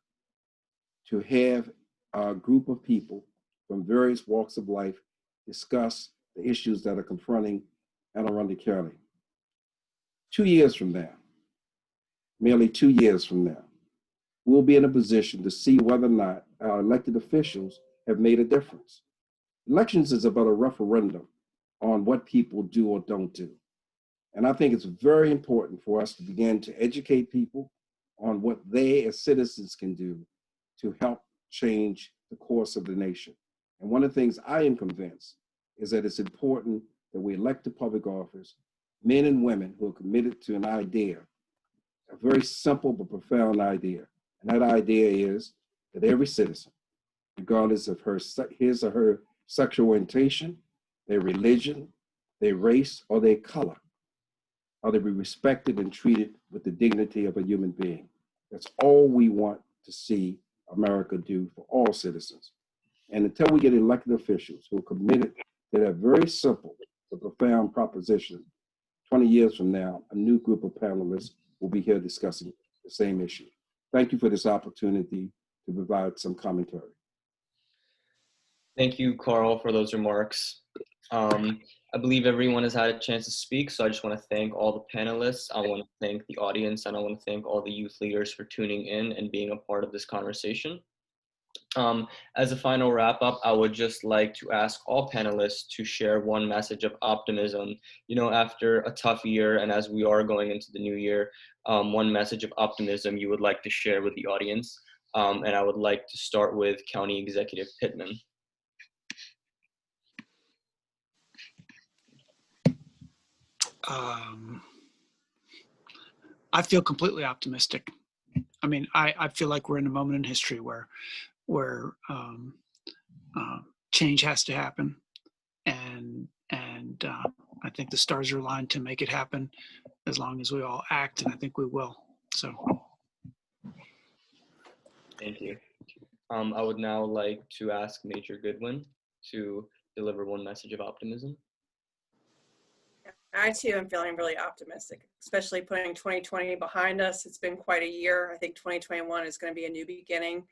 to have a group of people from various walks of life discuss the issues that are confronting Anne Arundel County. 2 years from now, merely 2 years from now, we'll be in a position to see whether or not our elected officials have made a difference. Elections is about a referendum on what people do or don't do. And I think it's very important for us to begin to educate people on what they as citizens can do to help change the course of the nation. And one of the things I am convinced is that it's important that we elect to public office men and women who are committed to an idea, a very simple but profound idea. And that idea is that every citizen, regardless of his or her sexual orientation, their religion, their race, or their color, are to be respected and treated with the dignity of a human being. That's all we want to see America do for all citizens. And until we get elected officials who are committed to that very simple but profound proposition, 20 years from now, a new group of panelists will be here discussing the same issue. Thank you for this opportunity to provide some commentary. Thank you, Carl, for those remarks. I believe everyone has had a chance to speak, so I just want to thank all the panelists. I want to thank the audience, and I want to thank all the youth leaders for tuning in and being a part of this conversation. As a final wrap up, I would just like to ask all panelists to share one message of optimism. You know, after a tough year and as we are going into the new year, one message of optimism you would like to share with the audience. And I would like to start with County Executive Pittman. I feel completely optimistic. I mean, I feel like we're in a moment in history where change has to happen, and I think the stars are aligned to make it happen as long as we all act, and I think we will. So, thank you. I would now like to ask Major Goodwin to deliver one message of optimism. I too am feeling really optimistic, especially putting 2020 behind us. It's been quite a year. I think 2021 is going to be a new beginning.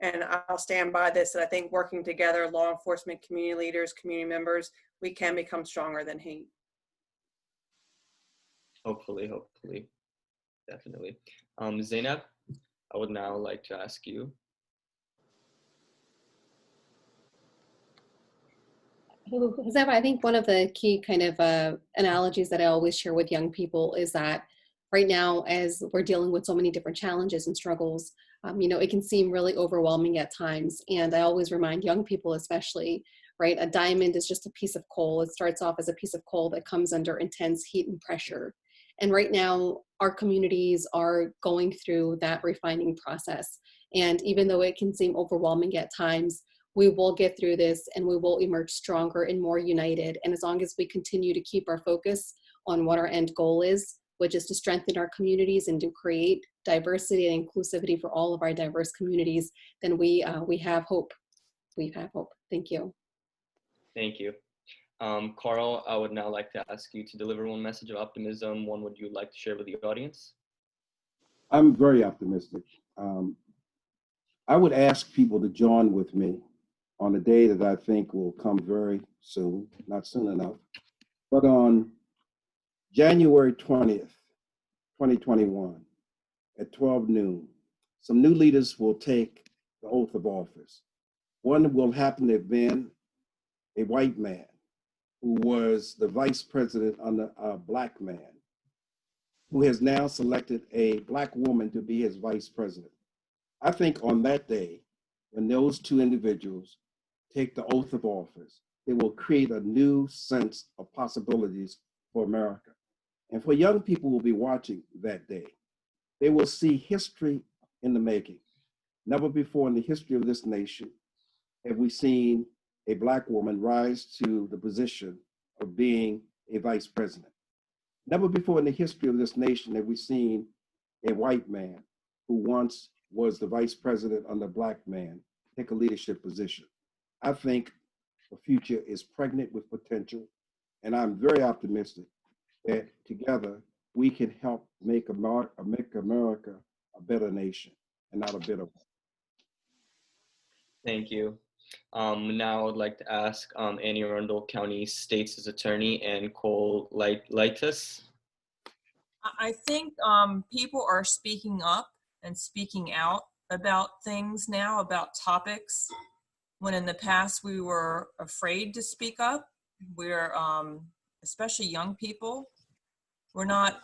And I'll stand by this, that I think working together, law enforcement, community leaders, community members, we can become stronger than hate. Hopefully, definitely. Zainab, I would now like to ask you. I think one of the key kind of analogies that I always share with young people is that right now, as we're dealing with so many different challenges and struggles, you know, it can seem really overwhelming at times. And I always remind young people especially, right, a diamond is just a piece of coal. It starts off as a piece of coal that comes under intense heat and pressure. And right now, our communities are going through that refining process. And even though it can seem overwhelming at times, we will get through this and we will emerge stronger and more united. And as long as we continue to keep our focus on what our end goal is, which is to strengthen our communities and to create diversity and inclusivity for all of our diverse communities, then we have hope. We have hope. Thank you. Thank you. Carl, I would now like to ask you to deliver one message of optimism. One would you like to share with the audience? I'm very optimistic. I would ask people to join with me on a day that I think will come very soon, not soon enough, but on January 20th, 2021 at 12 noon, some new leaders will take the oath of office. One will happen to have been a white man who was the vice president under a Black man, who has now selected a Black woman to be his vice president. I think on that day, when those two individuals take the oath of office, it will create a new sense of possibilities for America. And for young people who will be watching that day, they will see history in the making. Never before in the history of this nation have we seen a Black woman rise to the position of being a vice president. Never before in the history of this nation have we seen a white man who once was the vice president under a Black man take a leadership position. I think the future is pregnant with potential, and I'm very optimistic that together we can help make America a better nation and not a bitter one. Thank you. Now I would like to ask Anne Arundel County State's Attorney and Cole Lightus. I think people are speaking up and speaking out about things now, about topics, when in the past we were afraid to speak up. We're, especially young people, we're not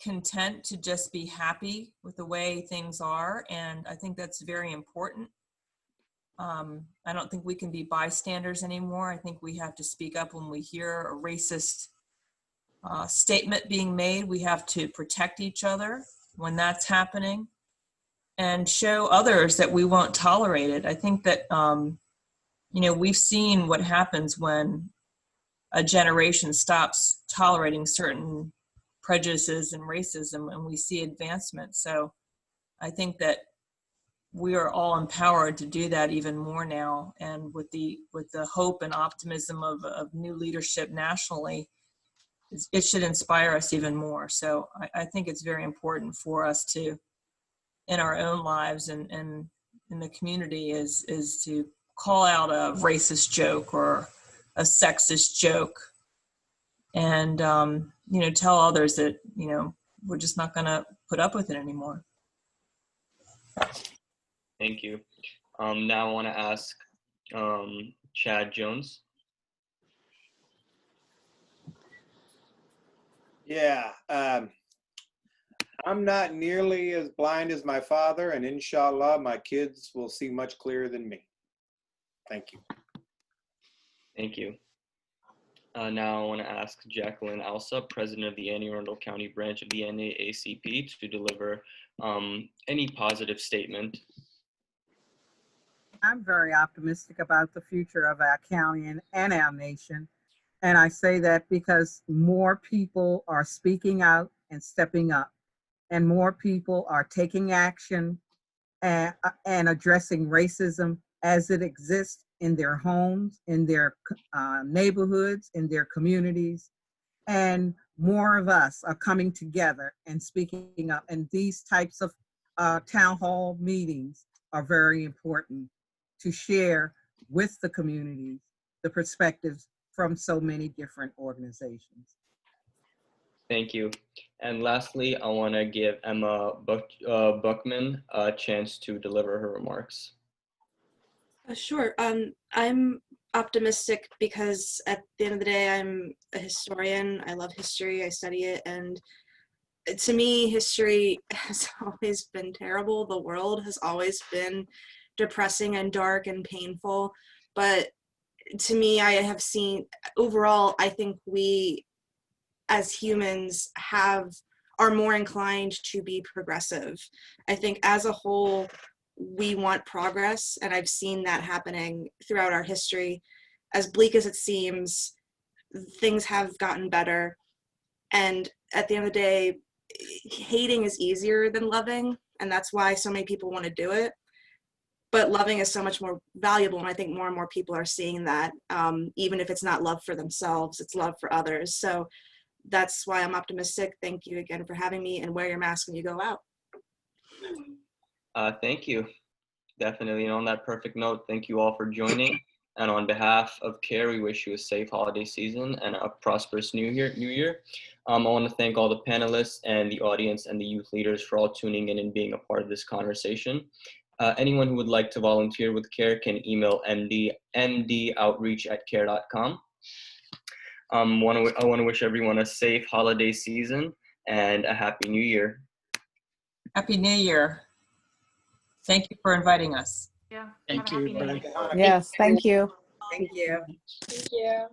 content to just be happy with the way things are, and I think that's very important. I don't think we can be bystanders anymore. I think we have to speak up when we hear a racist statement being made. We have to protect each other when that's happening and show others that we won't tolerate it. I think that, you know, we've seen what happens when a generation stops tolerating certain prejudices and racism, and we see advancement. So I think that we are all empowered to do that even more now. And with the hope and optimism of new leadership nationally, it should inspire us even more. So I think it's very important for us to, in our own lives and in the community, is to call out a racist joke or a sexist joke, and you know, tell others that, you know, we're just not going to put up with it anymore. Thank you. Now I want to ask Chad Jones. Yeah, I'm not nearly as blind as my father, and inshallah, my kids will see much clearer than me. Thank you. Thank you. Now I want to ask Jacqueline Alsup, President of the Anne Arundel County branch of the NAACP, to deliver any positive statement. I'm very optimistic about the future of our county and our nation. And I say that because more people are speaking out and stepping up, and more people are taking action and addressing racism as it exists in their homes, in their neighborhoods, in their communities. And more of us are coming together and speaking up. And these types of town hall meetings are very important to share with the communities the perspectives from so many different organizations. Thank you. And lastly, I want to give Emma Buckman a chance to deliver her remarks. Sure. I'm optimistic because at the end of the day, I'm a historian. I love history. I study it. And to me, history has always been terrible. The world has always been depressing and dark and painful. But to me, I have seen overall, I think we as humans are more inclined to be progressive. I think as a whole, we want progress, and I've seen that happening throughout our history. As bleak as it seems, things have gotten better. And at the end of the day, hating is easier than loving, and that's why so many people want to do it. But loving is so much more valuable, and I think more and more people are seeing that, even if it's not love for themselves, it's love for others. So that's why I'm optimistic. Thank you again for having me, and wear your mask when you go out. Thank you. Definitely. And on that perfect note, thank you all for joining. And on behalf of CAIR, we wish you a safe holiday season and a prosperous new year. I want to thank all the panelists and the audience and the youth leaders for all tuning in and being a part of this conversation. Anyone who would like to volunteer with CAIR can email mdoutreach@cair.com. I want to wish everyone a safe holiday season and a happy new year. Happy New Year. Thank you for inviting us. Yeah. Thank you. Happy New Year. Yes, thank you. Thank you. Thank you.